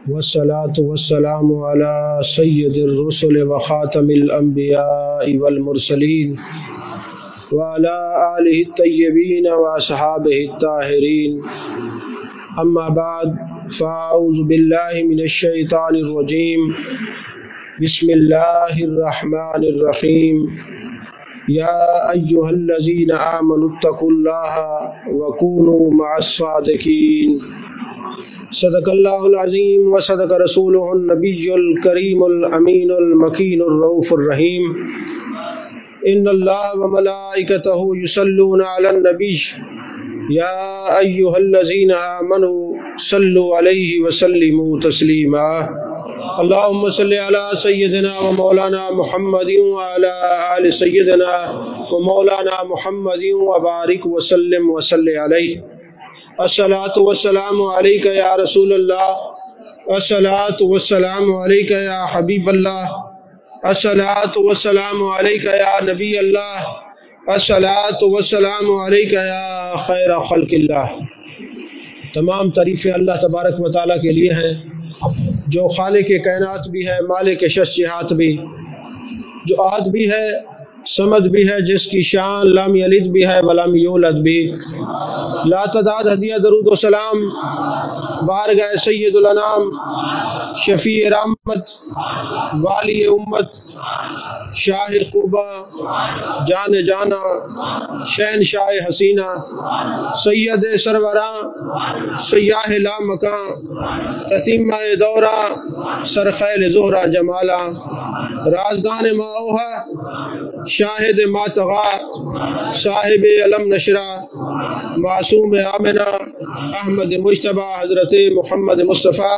والصلاة والسلام على سید الرسل وخاتم الانبیاء والمرسلین وعلى آلہ الطیبین واصحابہ الطاہرین اما بعد فاعوذ باللہ من الشیطان الرجیم بسم اللہ الرحمن الرحیم یا ایہا الذین آمنوا اتقوا اللہ وکونوا مع الصادقین صدق اللہ العظیم وصدق رسولہ النبی الکریم الامین المکین الرؤوف الرحیم ان اللہ وملائکتہ یصلون علی النبی یا ایہا الذین آمنوا صلوا علیہ وسلموا تسلیما اللہم صلی علی سیدنا و مولانا محمد وعلی آل سیدنا و مولانا محمد وبارک وسلم وصلی علیہ الصلاۃ والسلام علیک یا رسول اللہ الصلاۃ والسلام علیک یا حبیب اللہ الصلاۃ والسلام علیک یا نبی اللہ الصلاۃ والسلام علیک یا خیر خلق اللہ۔ تمام تعریفیں اللہ تبارک و تعالیٰ کے لیے ہیں جو خالق کائنات بھی ہے، مالک شش جہات بھی، جو آد بھی ہے، سمد بھی ہے، جس کی شان لم یلد بھی ہے ولم یولد بھی۔ لا تعداد ہدیہ درود و سلام بارگاہ سید الانام شفیع رحمت والی امت شاہ خوبہ جان جانا شہنشاہ حسینہ سید سروراں سیاہ لا مکان تتیمہ دورہ سرخیل زہرہ جمالہ رازدان ماؤہا شاہد ماتغا صاحب علم نشرہ معصوم آمنہ احمد مجتبہ حضرت محمد مصطفیٰ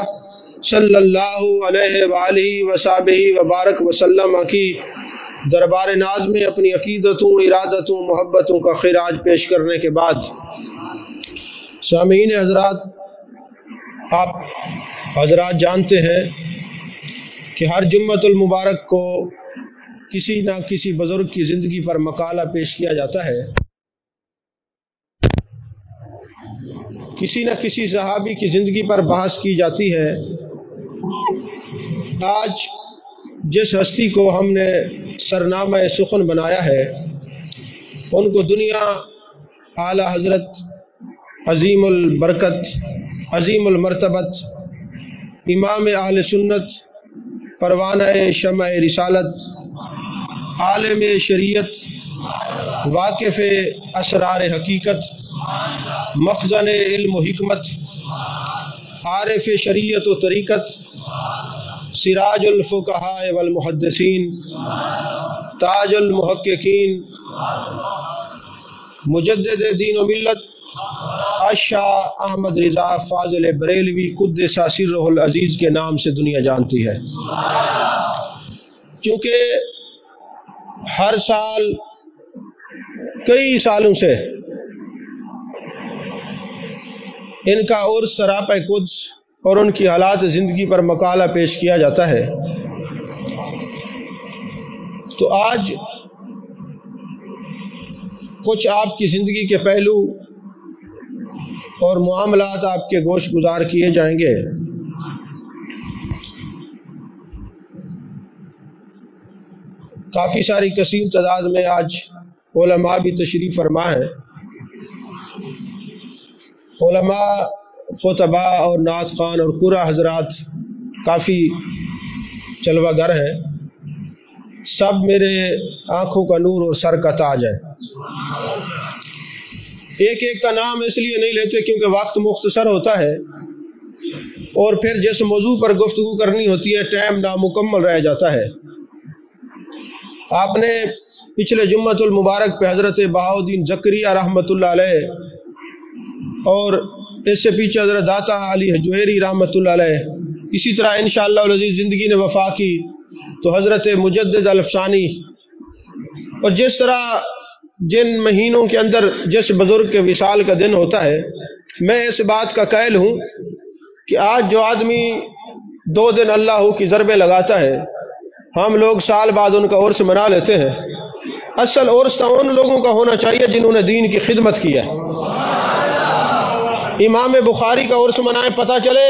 صلی اللہ علیہ وآلہ وصحبہ وبارک وسلم کی دربار ناز میں اپنی عقیدتوں، ارادتوں، محبتوں کا خراج پیش کرنے کے بعد سامعین حضرات، آپ حضرات جانتے ہیں کہ ہر جمعۃ المبارک کو کسی نہ کسی بزرگ کی زندگی پر مقالہ پیش کیا جاتا ہے، کسی نہ کسی صحابی کی زندگی پر بحث کی جاتی ہے۔ آج جس ہستی کو ہم نے سرنامہ سخن بنایا ہے، ان کو دنیا اعلیٰ حضرت عظیم البرکت عظیم المرتبت امام اہل سنت پروانہ شمع رسالت عالم شریعت واقف اسرار حقیقت مخزن علم و حکمت عارف شریعت و طریقت سراج الفقہاء والمحدثین تاج المحققین مجدد دین و ملت الشاہ احمد رضا فاضل بریلوی قدس سرہ العزیز کے نام سے دنیا جانتی ہے۔ چونکہ ہر سال کئی سالوں سے ان کا عرس سراپہ قدس اور ان کی حالات زندگی پر مقالہ پیش کیا جاتا ہے، تو آج کچھ آپ کی زندگی کے پہلو اور معاملات آپ کے گوش گزار کیے جائیں گے۔ کافی ساری کثیر تعداد میں آج علماء بھی تشریف فرما ہیں۔ علماء، خطباء اور نعت خوان اور قرآ حضرات کافی چلوہ گر ہیں، سب میرے آنکھوں کا نور اور سر کا تاج ہے۔ ایک ایک کا نام اس لیے نہیں لیتے کیونکہ وقت مختصر ہوتا ہے، اور پھر جس موضوع پر گفتگو کرنی ہوتی ہے ٹائم نامکمل رہ جاتا ہے۔ آپ نے پچھلے جمعۃ المبارک پہ حضرت بہاؤالدین زکریا رحمۃ اللہ علیہ اور اس سے پیچھے حضرت داتا علی جوہری رحمۃ اللہ علیہ، اسی طرح انشاءاللہ العزیز زندگی نے وفا کی تو حضرت مجدد الفسانی، اور جس طرح جن مہینوں کے اندر جس بزرگ کے وصال کا دن ہوتا ہے، میں اس بات کا قائل ہوں کہ آج جو آدمی 2 دن اللہ کی ضربیں لگاتا ہے، ہم لوگ سال بعد ان کا عرس منا لیتے ہیں۔ اصل عرس تو ان لوگوں کا ہونا چاہیے جنہوں نے دین کی خدمت کی ہے۔ امام بخاری کا عرس منائیں، پتہ چلے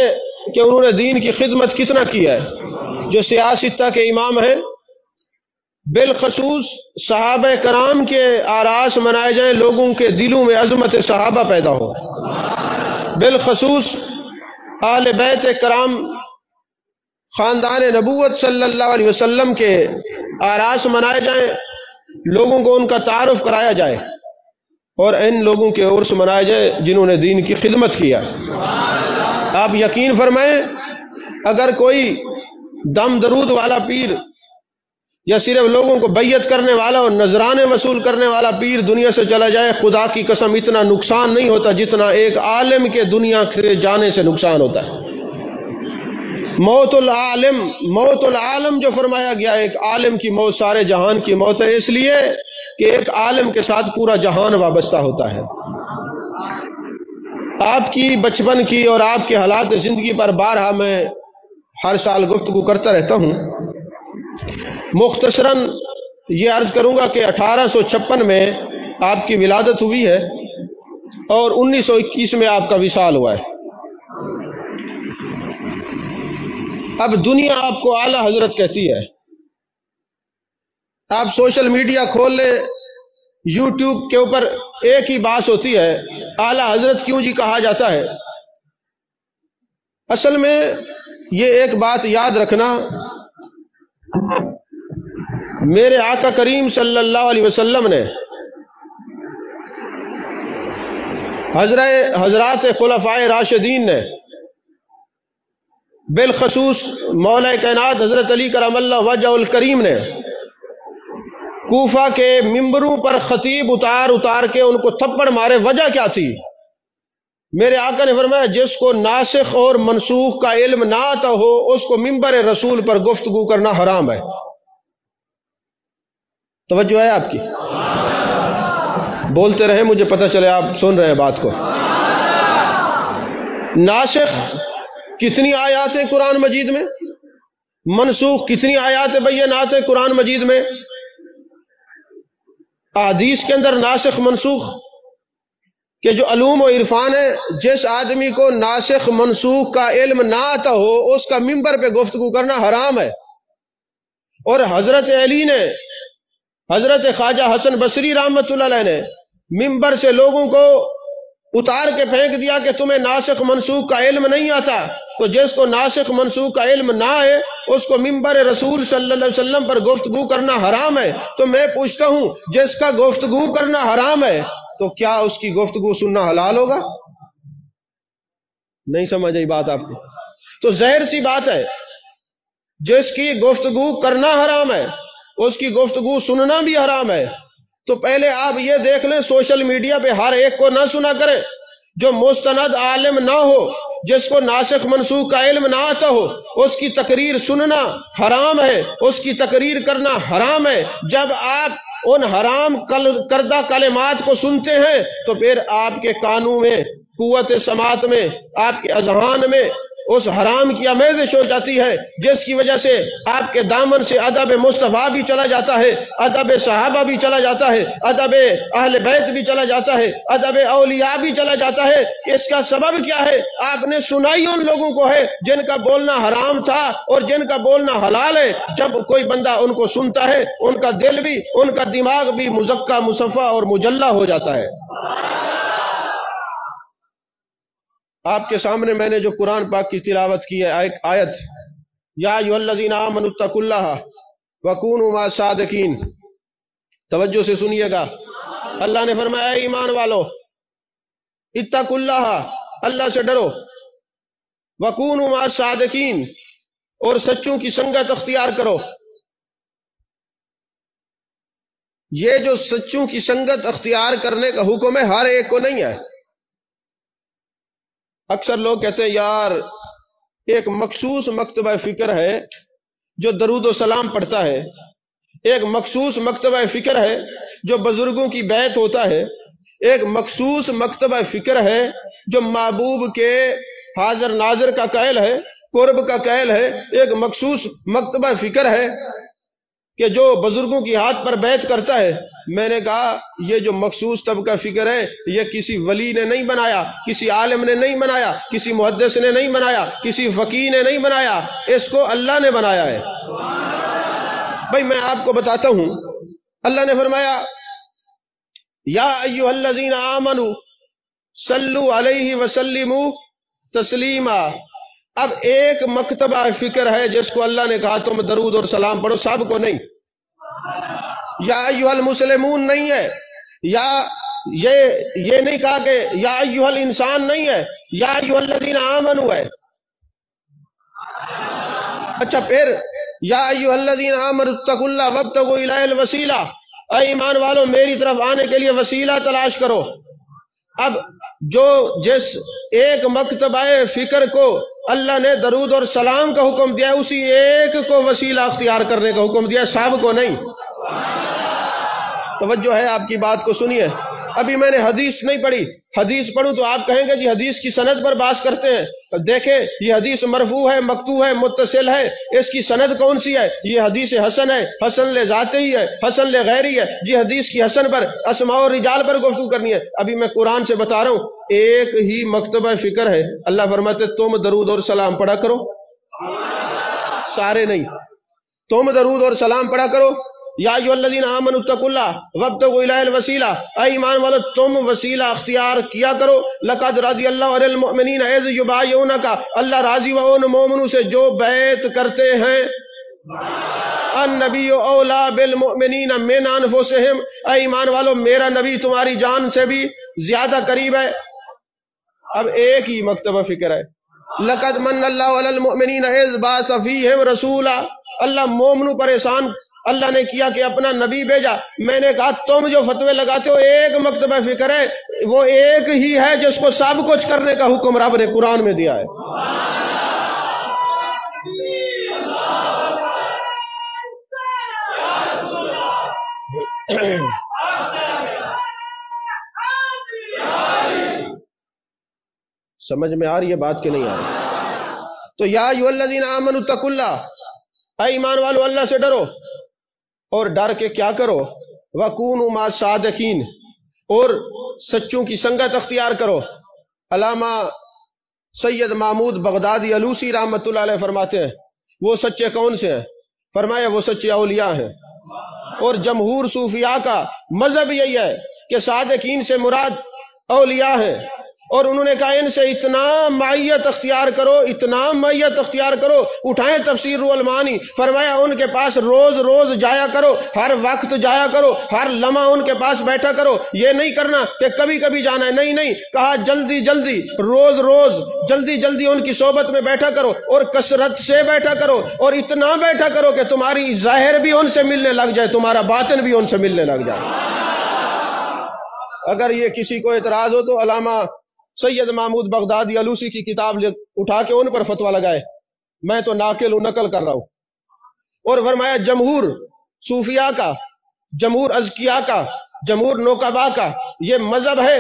کہ انہوں نے دین کی خدمت کتنا کیا ہے۔ جو سیاستہ کے امام ہیں، بالخصوص صحابہ کرام کے آراس منائے جائیں، لوگوں کے دلوں میں عظمت صحابہ پیدا ہو، بالخصوص اہل بیت کرام خاندان نبوت صلی اللہ علیہ وسلم کے آراس منائے جائیں، لوگوں کو ان کا تعارف کرایا جائے، اور ان لوگوں کے عرس منائے جائیں جنہوں نے دین کی خدمت کیا۔ آپ یقین فرمائیں، اگر کوئی دم درود والا پیر یا صرف لوگوں کو بیعت کرنے والا اور نذرانے وصول کرنے والا پیر دنیا سے چلا جائے، خدا کی قسم اتنا نقصان نہیں ہوتا جتنا ایک عالم کے دنیا سے جانے سے نقصان ہوتا ہے۔ موت العالم جو فرمایا گیا، ایک عالم کی موت سارے جہان کی موت ہے، اس لیے کہ ایک عالم کے ساتھ پورا جہان وابستہ ہوتا ہے۔ آپ کی بچپن کی اور آپ کے حالات زندگی پر بارہا میں ہر سال گفتگو کرتا رہتا ہوں۔ مختصراً یہ عرض کروں گا کہ 1856 میں آپ کی ولادت ہوئی ہے اور 1921 میں آپ کا وصال ہوا ہے۔ اب دنیا آپ کو اعلیٰ حضرت کہتی ہے۔ آپ سوشل میڈیا کھول لیں، یوٹیوب کے اوپر ایک ہی بات ہوتی ہے، اعلیٰ حضرت کیوں جی کہا جاتا ہے۔ اصل میں یہ ایک بات یاد رکھنا، میرے آقا کریم صلی اللہ علیہ وسلم نے حضرات خلفائے راشدین نے، بالخصوص مولا کائنات حضرت علی کرم اللہ وجہ الکریم نے کوفہ کے ممبروں پر خطیب اتار کے ان کو تھپڑ مارے۔ وجہ کیا تھی؟ میرے آقا نے فرمایا جس کو ناسخ اور منسوخ کا علم نہ آتا ہو اس کو ممبر رسول پر گفتگو کرنا حرام ہے۔ توجہ ہے آپ کی؟ بولتے رہے، مجھے پتہ چلے آپ سن رہے ہیں بات کو۔ ناسخ کتنی آیات ہیں قرآن مجید میں، منسوخ کتنی آیات بینات ہیں قرآن مجید میں، احادیث کے اندر ناسخ منسوخ کہ جو علوم و عرفان ہے، جس آدمی کو ناسخ منسوخ کا علم نہ آتا ہو اس کا ممبر پہ گفتگو کرنا حرام ہے۔ اور حضرت علی نے، حضرت خواجہ حسن بصری رحمۃ اللہ علیہ نے ممبر سے لوگوں کو اتار کے پھینک دیا کہ تمہیں ناسخ منسوخ کا علم نہیں آتا، تو جس کو ناسخ منسوخ کا علم نہ آئے اس کو ممبر رسول صلی اللہ علیہ وسلم پر گفتگو کرنا حرام ہے۔ تو میں پوچھتا ہوں، جس کا گفتگو کرنا حرام ہے تو کیا اس کی گفتگو سننا حلال ہوگا؟ نہیں سمجھ آئی بات آپ کو؟ تو ظاہر سی بات ہے، جس کی گفتگو کرنا حرام ہے اس کی گفتگو سننا بھی حرام ہے۔ تو پہلے آپ یہ دیکھ لیں، سوشل میڈیا پہ ہر ایک کو نہ سنا کریں جو مستند عالم نہ ہو، جس کو ناسخ منسوخ کا علم نہ آتا ہو، اس کی تقریر سننا حرام ہے، اس کی تقریر کرنا حرام ہے۔ جب آپ ان حرام کردہ کلمات کو سنتے ہیں تو پھر آپ کے کانوں میں، قوت سماعت میں، آپ کے اذہان میں اس حرام کی آمیزش ہو جاتی ہے، جس کی وجہ سے آپ کے دامن سے ادب مصطفیٰ بھی چلا جاتا ہے، ادب صحابہ بھی چلا جاتا ہے، ادب اہل بیت بھی چلا جاتا ہے، ادب اولیاء بھی چلا جاتا ہے۔ اس کا سبب کیا ہے؟ آپ نے سنائی ان لوگوں کو ہے جن کا بولنا حرام تھا اور جن کا بولنا حلال ہے۔ جب کوئی بندہ ان کو سنتا ہے، ان کا دل بھی، ان کا دماغ بھی مزکہ، مصفہ اور مجلہ ہو جاتا ہے۔ آپ کے سامنے میں نے جو قرآن پاک کی تلاوت کی ہے، ایک آیت، یا ایھا الذین آمنوا اتقوا اللہ وکونوا مع الصادقین، توجہ سے سنیے گا۔ اللہ نے فرمایا اے ایمان والو، اتقوا اللہ، اللہ سے ڈرو، وکونوا مع الصادقین، اور سچوں کی سنگت اختیار کرو۔ یہ جو سچوں کی سنگت اختیار کرنے کا حکم ہے ہر ایک کو نہیں ہے۔ اکثر لوگ کہتے ہیں یار ایک مخصوص مکتبہ فکر ہے جو درود و سلام پڑھتا ہے، ایک مخصوص مکتبہ فکر ہے جو بزرگوں کی بیعت ہوتا ہے، ایک مخصوص مکتبہ فکر ہے جو محبوب کے حاضر ناظر کا قائل ہے، قرب کا قائل ہے، ایک مخصوص مکتبہ فکر ہے۔ کہ جو بزرگوں کی ہاتھ پر بیعت کرتا ہے، میں نے کہا یہ جو مخصوص طبقہ فکر ہے یہ کسی ولی نے نہیں بنایا، کسی عالم نے نہیں بنایا، کسی محدث نے نہیں بنایا، کسی فقیہ نے نہیں بنایا، اس کو اللہ نے بنایا ہے۔ بھائی میں آپ کو بتاتا ہوں، اللہ نے فرمایا یا ایھا الذین آمنوا صلوا علیہ وسلموا تسلیما۔ اب ایک مکتبہ فکر ہے جس کو اللہ نے کہا تم درود اور سلام پڑھو، سب کو نہیں۔ یا ایھا المسلمون نہیں ہے، یا یہ نہیں کہا کہ یا ایھا الانسان نہیں ہے، یا ایھا الذین آمنوا ہے۔ اچھا پھر یا ایھا الذین آمنوا اتقوا اللہ وابتغوا الیہ الوسیلہ، اے ایمان والو میری طرف آنے کے لیے وسیلہ تلاش کرو۔ اب جس ایک مکتبہ فکر کو اللہ نے درود اور سلام کا حکم دیا ہے، اسی ایک کو وسیلہ اختیار کرنے کا حکم دیا ہے، سب کو نہیں۔ توجہ ہے آپ کی بات کو سنیے۔ ابھی میں نے حدیث نہیں پڑھی، حدیث پڑھوں تو آپ کہیں گے جی حدیث کی سند پر بات کرتے ہیں۔ دیکھیں یہ حدیث مرفوع ہے، مقطوع ہے، متصل ہے، اس کی سند کون سی ہے؟ یہ حدیث حسن ہے، حسن لذاتی ہے، حسن لغیری ہے۔ جی حدیث کی حسن پر، اسماء و رجال پر گفتگو کرنی ہے۔ ابھی میں قرآن سے بتا رہا ہوں، ایک ہی مکتبہ فکر ہے، اللہ فرماتے تم درود اور سلام پڑھا کرو، سارے نہیں، تم درود اور سلام پڑھا کرو۔ یا ایھا الذین آمنوا اتقوا اللہ وابتغوا الیہ الوسیلہ، اے ایمان والو تم وسیلہ اختیار کیا کرو۔ لقد رضی اللہ عن المؤمنین اذ یبایعونک، اللہ راضی ہوا ان مومنوں سے جو بیعت کرتے ہیں۔ النبی اولی بالمؤمنین من انفسہم، اے ایمان والو میرا نبی تمہاری جان سے بھی زیادہ قریب ہے۔ اب ایک ہی مکتبہ فکر ہے۔ لقد من اللہ علی المؤمنین اذ بعث فیہم رسولا، اللہ مومنوں پر احسان اللہ نے کیا کہ اپنا نبی بھیجا۔ میں نے کہا تم جو فتوے لگاتے ہو ایک مکتبہ فکر ہے، وہ ایک ہی ہے جس کو سب کچھ کرنے کا حکم رب نے قرآن میں دیا ہے۔ سمجھ میں آ رہی ہے بات کہ نہیں آ رہی؟ تو یا ایھا الذین آمنوا اتقوا اللہ، اے ایمان والو اللہ سے ڈرو، اور ڈر کے کیا کرو؟ وَكُونُوا مَعَ الصَّادِقِينَ، اور سچوں کی سنگت اختیار کرو۔ علامہ سید محمود بغدادی علوسی رحمۃ اللہ علیہ فرماتے ہیں وہ سچے کون سے ہیں؟ فرمایا وہ سچے اولیاء ہیں۔ اور جمہور صوفیاء کا مذہب یہی ہے کہ صادقین سے مراد اولیاء ہیں، اور انہوں نے کہا ان سے اتنا معیت اختیار کرو، اتنا معیت اختیار کرو۔ اٹھائیں تفسیر روح المعانی، فرمایا ان کے پاس روز روز جایا کرو، ہر وقت جایا کرو، ہر لمحہ ان کے پاس بیٹھا کرو۔ یہ نہیں کرنا کہ کبھی کبھی جانا ہے، نہیں نہیں، کہا جلدی جلدی، روز روز جلدی جلدی ان کی صحبت میں بیٹھا کرو، اور کثرت سے بیٹھا کرو، اور اتنا بیٹھا کرو کہ تمہاری ظاہر بھی ان سے ملنے لگ جائے، تمہارا باطن بھی ان سے ملنے لگ جائے۔ اگر یہ کسی کو اعتراض ہو تو علامہ سید محمود بغدادی علوسی کی کتاب اٹھا کے ان پر فتویٰ لگائے، میں تو ناقل و نقل کر رہا ہوں۔ اور فرمایا جمہور صوفیاء کا، جمہور اذکیاء کا، جمہور نوکبا کا یہ مذہب ہے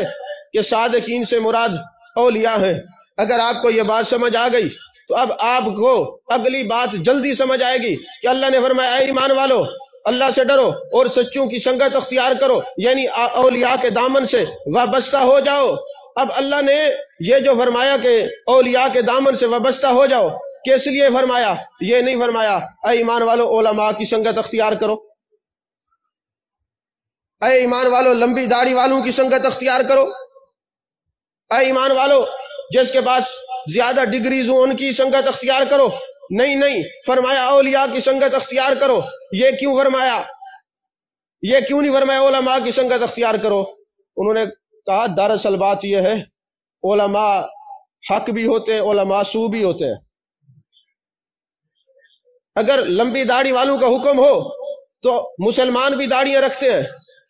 کہ صادقین سے مراد اولیاء ہیں۔ اگر آپ کو یہ بات سمجھ آ گئی تو اب آپ کو اگلی بات جلدی سمجھ آئے گی کہ اللہ نے فرمایا اے ایمان والو اللہ سے ڈرو اور سچوں کی سنگت اختیار کرو، یعنی اولیاء کے دامن سے وابستہ ہو جاؤ۔ اب اللہ نے یہ جو فرمایا کہ اولیاء کے دامن سے وابستہ ہو جاؤ، کس لیے فرمایا؟ یہ نہیں فرمایا اے ایمان والو علماء کی سنگت اختیار کرو، اے ایمان والو لمبی داڑھی والوں کی سنگت اختیار کرو، اے ایمان والو جس کے پاس زیادہ ڈگریز ہوں ان کی سنگت اختیار کرو۔ نہیں نہیں، فرمایا اولیاء کی سنگت اختیار کرو۔ یہ کیوں فرمایا؟ یہ کیوں نہیں فرمایا علماء کی سنگت اختیار کرو؟ انہوں نے کہا دراصل بات یہ ہے علماء حق بھی ہوتے ہیں، علماء سو بھی ہوتے ہیں۔ اگر لمبی داڑھی والوں کا حکم ہو تو مسلمان بھی داڑیاں رکھتے ہیں،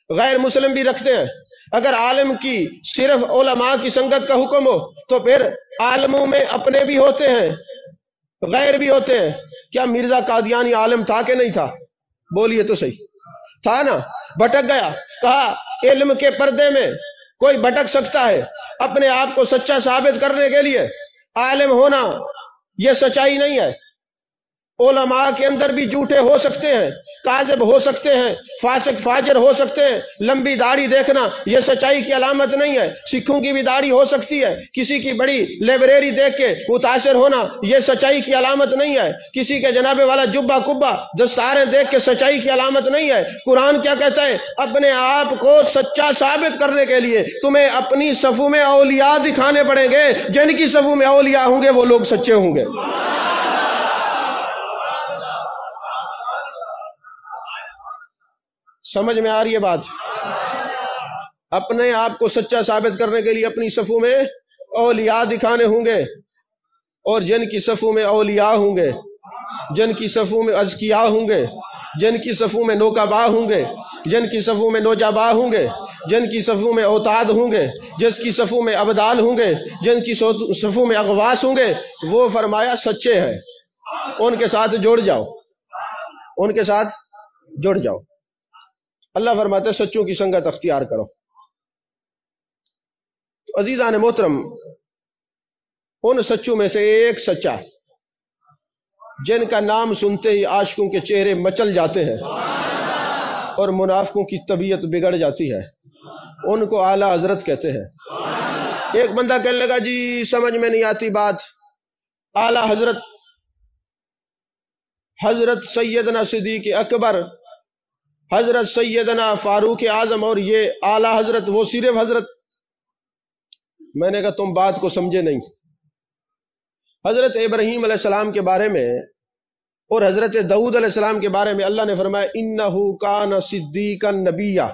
غیر مسلم بھی رکھتے ہیں۔ اگر عالم کی صرف علماء کی سنگت کا حکم ہو تو پھر عالموں میں اپنے بھی ہوتے ہیں، غیر بھی ہوتے ہیں۔ کیا مرزا قادیانی عالم تھا کہ نہیں تھا؟ بولیے تو صحیح، تھا نا؟ بھٹک گیا، کہا علم کے پردے میں کوئی بھٹک سکتا ہے، اپنے آپ کو سچا ثابت کرنے کے لیے عالم ہونا یہ سچائی نہیں ہے۔ علماء کے اندر بھی جھوٹے ہو سکتے ہیں، کاذب ہو سکتے ہیں، فاسق فاجر ہو سکتے ہیں۔ لمبی داڑھی دیکھنا یہ سچائی کی علامت نہیں ہے۔ سکھوں کی بھی داڑھی ہو سکتی ہے۔ کسی کی بڑی لائبریری دیکھ کے متاثر ہونا یہ سچائی کی علامت نہیں ہے۔ کسی کے جناب والا جبہ کبہ دستاریں دیکھ کے سچائی کی علامت نہیں ہے۔ قرآن کیا کہتا ہے؟ اپنے آپ کو سچا ثابت کرنے کے لیے تمہیں اپنی صفوں میں اولیاء دکھانے پڑیں گے۔ جن کی صفوں میں اولیاء ہوں گے وہ لوگ سچے ہوں گے۔ سمجھ میں آ رہی ہے بات؟ اپنے آپ کو سچا ثابت کرنے کے لیے اپنی صفوں میں اولیاء دکھانے ہوں گے، اور جن کی صفوں میں اولیاء ہوں گے، جن کی صفوں میں اذکیاء ہوں گے، جن کی صفوں میں نوکبا ہوں گے، جن کی صفوں میں نوجبا ہوں گے، جن کی صفوں میں اوتاد ہوں گے، جس کی صفوں میں ابدال ہوں گے، جن کی صفوں میں اغواس ہوں گے، وہ فرمایا سچے ہیں، ان کے ساتھ جڑ جاؤ، ان کے ساتھ جڑ جاؤ۔ اللہ فرماتے سچوں کی سنگت اختیار کرو۔ تو عزیزان محترم، ان سچوں میں سے ایک سچا جن کا نام سنتے ہی عاشقوں کے چہرے مچل جاتے ہیں اور منافقوں کی طبیعت بگڑ جاتی ہے، ان کو اعلیٰ حضرت کہتے ہیں۔ ایک بندہ کہنے لگا جی سمجھ میں نہیں آتی بات، اعلیٰ حضرت حضرت سیدنا صدیق اکبر، حضرت سیدنا فاروق اعظم، اور یہ اعلیٰ حضرت وہ صرف حضرت۔ میں نے کہا تم بات کو سمجھے نہیں۔ حضرت ابراہیم علیہ السلام کے بارے میں اور حضرت داؤد علیہ السلام کے بارے میں اللہ نے فرمایا انہو کان صدیقا نبیہ۔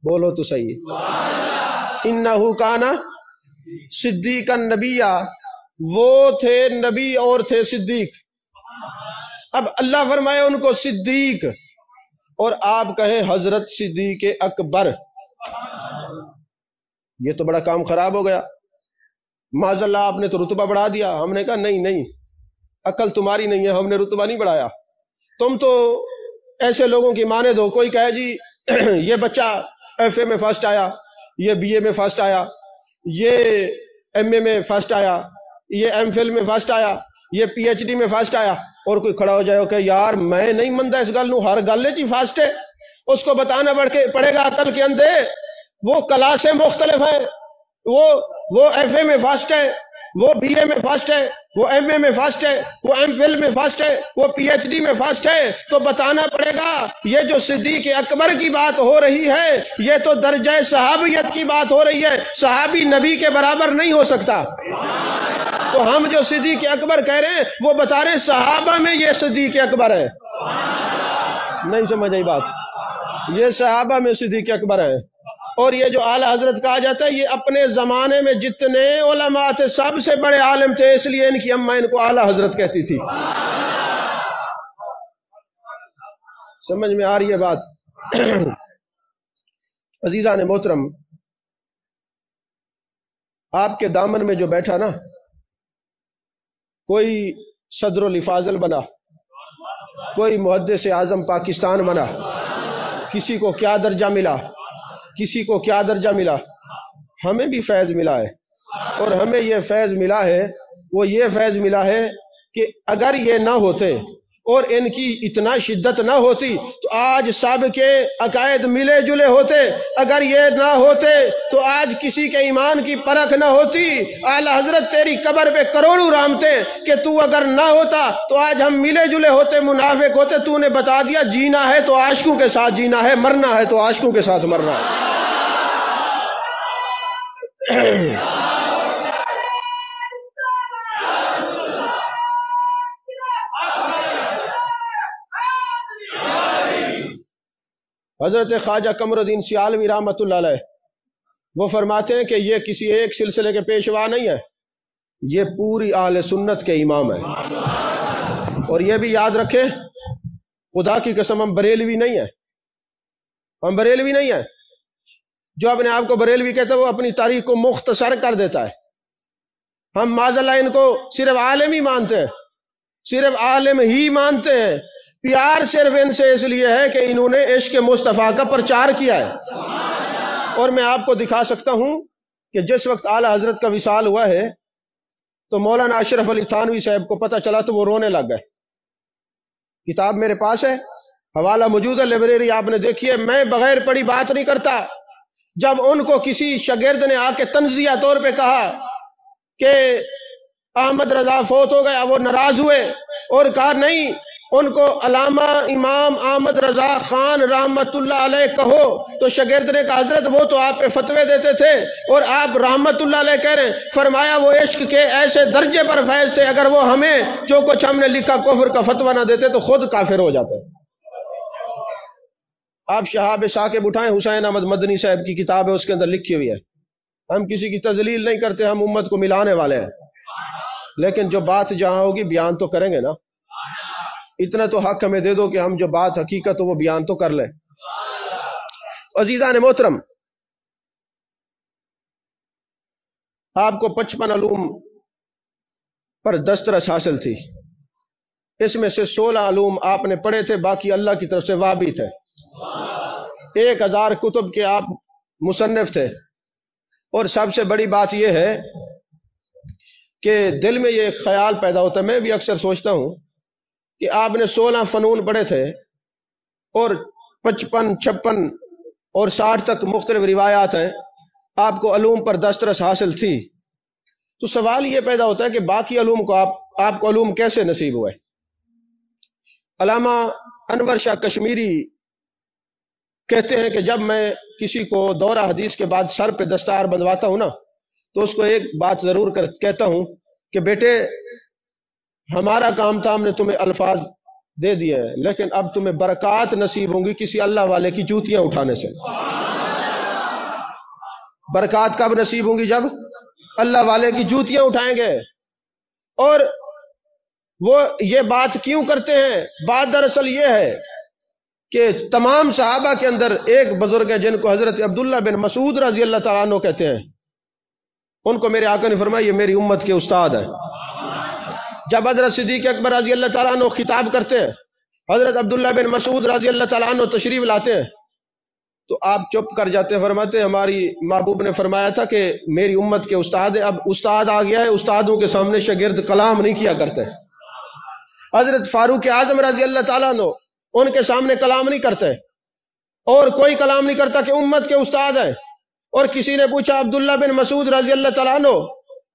بولو تو صحیح، انہو کان صدیقا نبیہ، وہ تھے نبی اور تھے صدیق۔ اب اللہ فرمائے ان کو صدیق، اور آپ کہیں حضرت صدیق اکبر، یہ تو بڑا کام خراب ہو گیا۔ معاذ اللہ آپ نے تو رتبہ بڑھا دیا۔ ہم نے کہا نہیں، عقل تمہاری نہیں ہے، ہم نے رتبہ نہیں بڑھایا، تم تو ایسے لوگوں کی مانے دو۔ کوئی کہے جی یہ بچہ ایف اے میں فرسٹ آیا، یہ بی اے میں فرسٹ آیا، یہ ایم اے میں فرسٹ آیا، یہ ایم فل میں فرسٹ آیا، یہ پی ایچ ڈی میں فرسٹ آیا، اور کوئی کھڑا ہو جائے کہ یار میں نہیں مندہ اس گل نو، ہر گل چ فرسٹ ہے۔ اس کو بتانا پڑے گا عقل کے اندے وہ کلاسیں مختلف ہیں، وہ ایف اے میں فرسٹ ہے، وہ بی اے میں فرسٹ ہے، وہ ایم اے میں فرسٹ ہے، وہ ایم فل میں فرسٹ ہے، وہ پی ایچ ڈی میں فرسٹ ہے۔ تو بتانا پڑے گا یہ جو صدیق اکبر کی بات ہو رہی ہے یہ تو درجہ صحابیت کی بات ہو رہی ہے، صحابی نبی کے برابر نہیں ہو سکتا۔ تو ہم جو صدیق اکبر کہہ رہے ہیں وہ بتا رہے ہیں صحابہ میں یہ صدیق اکبر ہے۔ نہیں سمجھ آئی بات؟ یہ صحابہ میں صدیق اکبر ہے۔ اور یہ جو اعلیٰ حضرت کہا جاتا ہے یہ اپنے زمانے میں جتنے علماء تھے سب سے بڑے عالم تھے، اس لیے ان کی اماں ان کو اعلیٰ حضرت کہتی تھی۔ سمجھ میں آ رہی ہے بات؟ عزیزان محترم، آپ کے دامن میں جو بیٹھا نا، کوئی صدر الفاضل بنا، کوئی محدث اعظم پاکستان بنا، کسی کو کیا درجہ ملا، کسی کو کیا درجہ ملا، ہمیں بھی فیض ملا ہے، اور ہمیں یہ فیض ملا ہے، وہ یہ فیض ملا ہے کہ اگر یہ نہ ہوتے اور ان کی اتنا شدت نہ ہوتی تو آج سب کے عقائد ملے جلے ہوتے، اگر یہ نہ ہوتے تو آج کسی کے ایمان کی پرکھ نہ ہوتی۔ اعلیٰ حضرت تیری قبر پہ کروڑوں رحمتے کہ تو اگر نہ ہوتا تو آج ہم ملے جلے ہوتے، منافق ہوتے۔ تو نے بتا دیا جینا ہے تو عاشقوں کے ساتھ جینا ہے، مرنا ہے تو عاشقوں کے ساتھ مرنا ہے۔ حضرت خواجہ قمر الدین سیالوی رحمۃ اللہ علیہ وہ فرماتے ہیں کہ یہ کسی ایک سلسلے کے پیشوا نہیں ہے، یہ پوری اہل سنت کے امام ہیں۔ اور یہ بھی یاد رکھیں، خدا کی قسم ہم بریلوی نہیں ہیں، ہم بریلوی نہیں ہیں۔ جو اپنے آپ کو بریلوی کہتا ہے وہ اپنی تاریخ کو مختصر کر دیتا ہے۔ ہم معاذ اللہ ان کو صرف عالم ہی مانتے ہیں، صرف عالم ہی مانتے ہیں۔ پیار صرف ان سے اس لیے ہے کہ انہوں نے عشق مصطفیٰ کا پرچار کیا ہے۔ اور میں آپ کو دکھا سکتا ہوں کہ جس وقت اعلیٰ حضرت کا وصال ہوا ہے تو مولانا اشرف علی تھانوی صاحب کو پتہ چلا تو وہ رونے لگ گئے۔ کتاب میرے پاس ہے، حوالہ موجود ہے، لائبریری آپ نے دیکھی ہے۔ میں بغیر پڑھی بات نہیں کرتا۔ جب ان کو کسی شاگرد نے آ کے تنزیہ طور پہ کہا کہ احمد رضا فوت ہو گیا، وہ ناراض ہوئے اور کہا نہیں، ان کو علامہ امام احمد رضا خان رحمت اللہ علیہ کہو، تو شاگرد نے کہا حضرت وہ تو آپ پہ فتوے دیتے تھے اور آپ رحمت اللہ علیہ کہہ رہے ہیں۔ فرمایا وہ عشق کے ایسے درجے پر فیض تھے، اگر وہ ہمیں جو کچھ ہم نے لکھا کفر کا فتویٰ نہ دیتے تو خود کافر ہو جاتے۔ آپ شہاب ثاقب اٹھائیں، حسین احمد مدنی صاحب کی کتاب ہے، اس کے اندر لکھی ہوئی ہے۔ ہم کسی کی تذلیل نہیں کرتے، ہم امت کو ملانے والے ہیں، لیکن جو بات جہاں ہوگی بیان تو کریں گے نا۔ اتنا تو حق ہمیں دے دو کہ ہم جو بات حقیقت ہو وہ بیان تو کر لیں۔ عزیزان محترم، آپ کو 55 علوم پر دسترس حاصل تھی، اس میں سے 16 علوم آپ نے پڑھے تھے، باقی اللہ کی طرف سے وابی تھے۔ 1000 کتب کے آپ مصنف تھے، اور سب سے بڑی بات یہ ہے کہ دل میں یہ خیال پیدا ہوتا ہے، میں بھی اکثر سوچتا ہوں کہ آپ نے 16 فنون پڑھے تھے اور 55، 56 اور 60 تک مختلف روایات ہیں، آپ کو علوم پر دسترس حاصل تھی، تو سوال یہ پیدا ہوتا ہے کہ باقی علوم کو آپ کو علوم کیسے نصیب ہوئے؟ علامہ انور شاہ کشمیری کہتے ہیں کہ جب میں کسی کو دورہ حدیث کے بعد سر پہ دستار بندھواتا ہوں نا، تو اس کو ایک بات ضرور کہتا ہوں کہ بیٹے ہمارا کام تھا، ہم نے تمہیں الفاظ دے دیے ہیں، لیکن اب تمہیں برکات نصیب ہوں گی کسی اللہ والے کی جوتیاں اٹھانے سے۔ برکات کب نصیب ہوں گی؟ جب اللہ والے کی جوتیاں اٹھائیں گے۔ اور وہ یہ بات کیوں کرتے ہیں؟ بات دراصل یہ ہے کہ تمام صحابہ کے اندر ایک بزرگ ہیں جن کو حضرت عبداللہ بن مسعود رضی اللہ تعالیٰ عنہ کہتے ہیں، ان کو میرے آقا نے فرمایا یہ میری امت کے استاد ہیں۔ جب حضرت صدیق اکبر رضی اللہ تعالیٰ عنہ خطاب کرتے ہیں، حضرت عبداللہ بن مسعود رضی اللہ تعالیٰ عنہ تشریف لاتے ہیں، تو آپ چپ کر جاتے ہیں، فرماتے ہیں ہماری محبوب نے فرمایا تھا کہ میری امت کے استاد ہیں، اب استاد آ گیا ہے، استادوں کے سامنے شاگرد کلام نہیں کیا کرتے۔ حضرت فاروق اعظم رضی اللہ تعالیٰ عنہ ان کے سامنے کلام نہیں کرتے، اور کوئی کلام نہیں کرتا کہ امت کے استاد ہیں۔ اور کسی نے پوچھا عبداللہ بن مسعود رضی اللہ تعالیٰ عنہ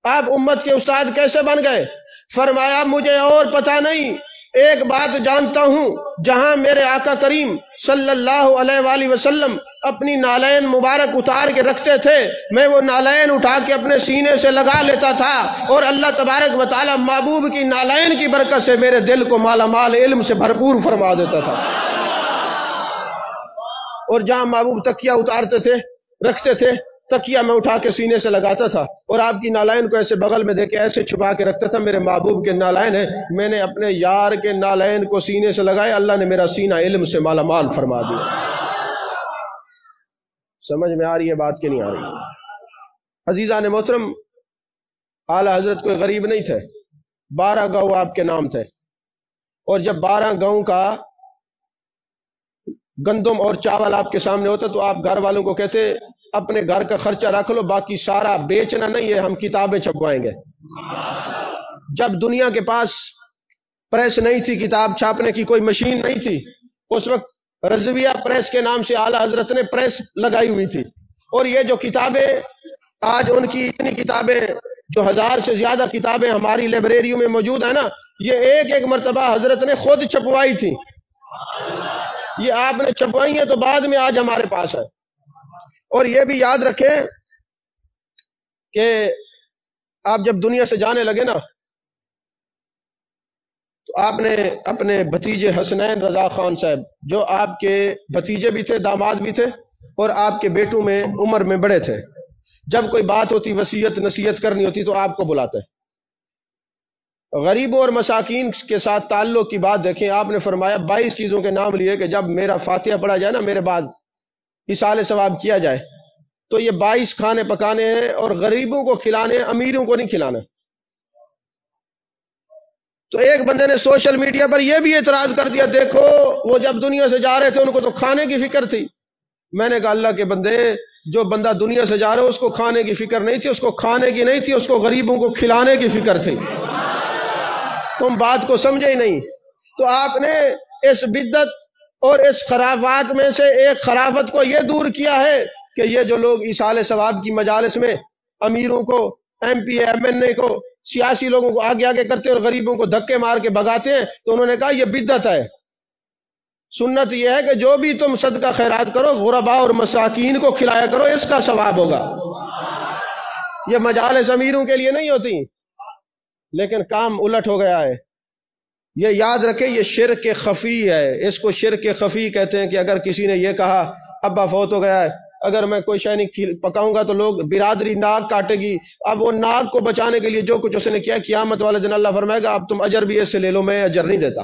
آپ امت کے استاد کیسے بن گئے؟ فرمایا مجھے اور پتہ نہیں، ایک بات جانتا ہوں، جہاں میرے آقا کریم صلی اللہ علیہ وآلہ وسلم اپنی نالین مبارک اتار کے رکھتے تھے، میں وہ نالین اٹھا کے اپنے سینے سے لگا لیتا تھا، اور اللہ تبارک و تعالی محبوب کی نالین کی برکت سے میرے دل کو مالا مال علم سے بھرپور فرما دیتا تھا۔ اور جہاں محبوب تکیہ اتارتے تھے، رکھتے تھے، تکیہ میں اٹھا کے سینے سے لگاتا تھا، اور آپ کی نالین کو ایسے بغل میں دے کے ایسے چھپا کے رکھتا تھا، میرے محبوب کے نالین ہے، میں نے اپنے یار کے نالین کو سینے سے لگائے، اللہ نے میرا سینہ علم سے مالا مال فرما دیا۔ سمجھ میں آ رہی ہے بات کہ نہیں آ رہی؟ عزیزان محترم، اعلیٰ حضرت کوئی غریب نہیں تھے، 12 گاؤں آپ کے نام تھے، اور جب 12 گاؤں کا گندم اور چاول آپ کے سامنے ہوتا تو آپ گھر والوں کو کہتے اپنے گھر کا خرچہ رکھ لو، باقی سارا بیچنا نہیں ہے، ہم کتابیں چھپوائیں گے۔ جب دنیا کے پاس پریس نہیں تھی، کتاب چھاپنے کی کوئی مشین نہیں تھی، اس وقت رضویہ پریس کے نام سے اعلیٰ حضرت نے پریس لگائی ہوئی تھی، اور یہ جو کتابیں آج ان کی اتنی کتابیں جو 1000 سے زیادہ کتابیں ہماری لائبریریوں میں موجود ہیں نا، یہ ایک ایک مرتبہ حضرت نے خود چھپوائی تھی، یہ آپ نے چھپوائی ہیں تو بعد میں آج ہمارے پاس ہے۔ اور یہ بھی یاد رکھیں کہ آپ جب دنیا سے جانے لگے نا تو آپ نے اپنے بھتیجے حسنین رضا خان صاحب، جو آپ کے بھتیجے بھی تھے، داماد بھی تھے، اور آپ کے بیٹوں میں عمر میں بڑے تھے، جب کوئی بات ہوتی، وصیت نصیحت کرنی ہوتی تو آپ کو بلاتے۔ غریبوں اور مساکین کے ساتھ تعلق کی بات دیکھیں، آپ نے فرمایا 22 چیزوں کے نام لیے کہ جب میرا فاتحہ پڑھا جائے نا، میرے بعد اِصال ثواب کیا جائے تو یہ 22 کھانے پکانے ہیں، اور غریبوں کو کھلانے ہیں، امیروں کو نہیں کھلانا۔ تو ایک بندے نے سوشل میڈیا پر یہ بھی اعتراض کر دیا، دیکھو وہ جب دنیا سے جا رہے تھے ان کو تو کھانے کی فکر تھی۔ میں نے کہا اللہ کے بندے، جو بندہ دنیا سے جا رہا ہے اس کو کھانے کی فکر نہیں تھی، اس کو کھانے کی نہیں تھی، اس کو غریبوں کو کھلانے کی فکر تھی۔ تم بات کو سمجھے ہی نہیں۔ تو آپ نے اس بدعت اور اس خرافات میں سے ایک خرافت کو یہ دور کیا ہے کہ یہ جو لوگ ایصال ثواب کی مجالس میں امیروں کو، ایم پی ایم این اے کو، سیاسی لوگوں کو آگے آگے کرتے اور غریبوں کو دھکے مار کے بھگاتے ہیں، تو انہوں نے کہا یہ بدعت ہے۔ سنت یہ ہے کہ جو بھی تم صدقہ خیرات کرو غرباء اور مساکین کو کھلایا کرو، اس کا ثواب ہوگا۔ یہ مجالس امیروں کے لیے نہیں ہوتی، لیکن کام الٹ ہو گیا ہے۔ یہ یاد رکھیں، یہ شرک خفی ہے، اس کو شرک خفی کہتے ہیں کہ اگر کسی نے یہ کہا ابا فوت ہو گیا ہے، اگر میں کوئی شے نہیں پکاؤں گا تو لوگ برادری ناک کاٹے گی، اب وہ ناک کو بچانے کے لیے جو کچھ اس نے کیا، قیامت والے دن اللہ فرمائے گا اب تم اجر بھی اس سے لے لو، میں اجر نہیں دیتا۔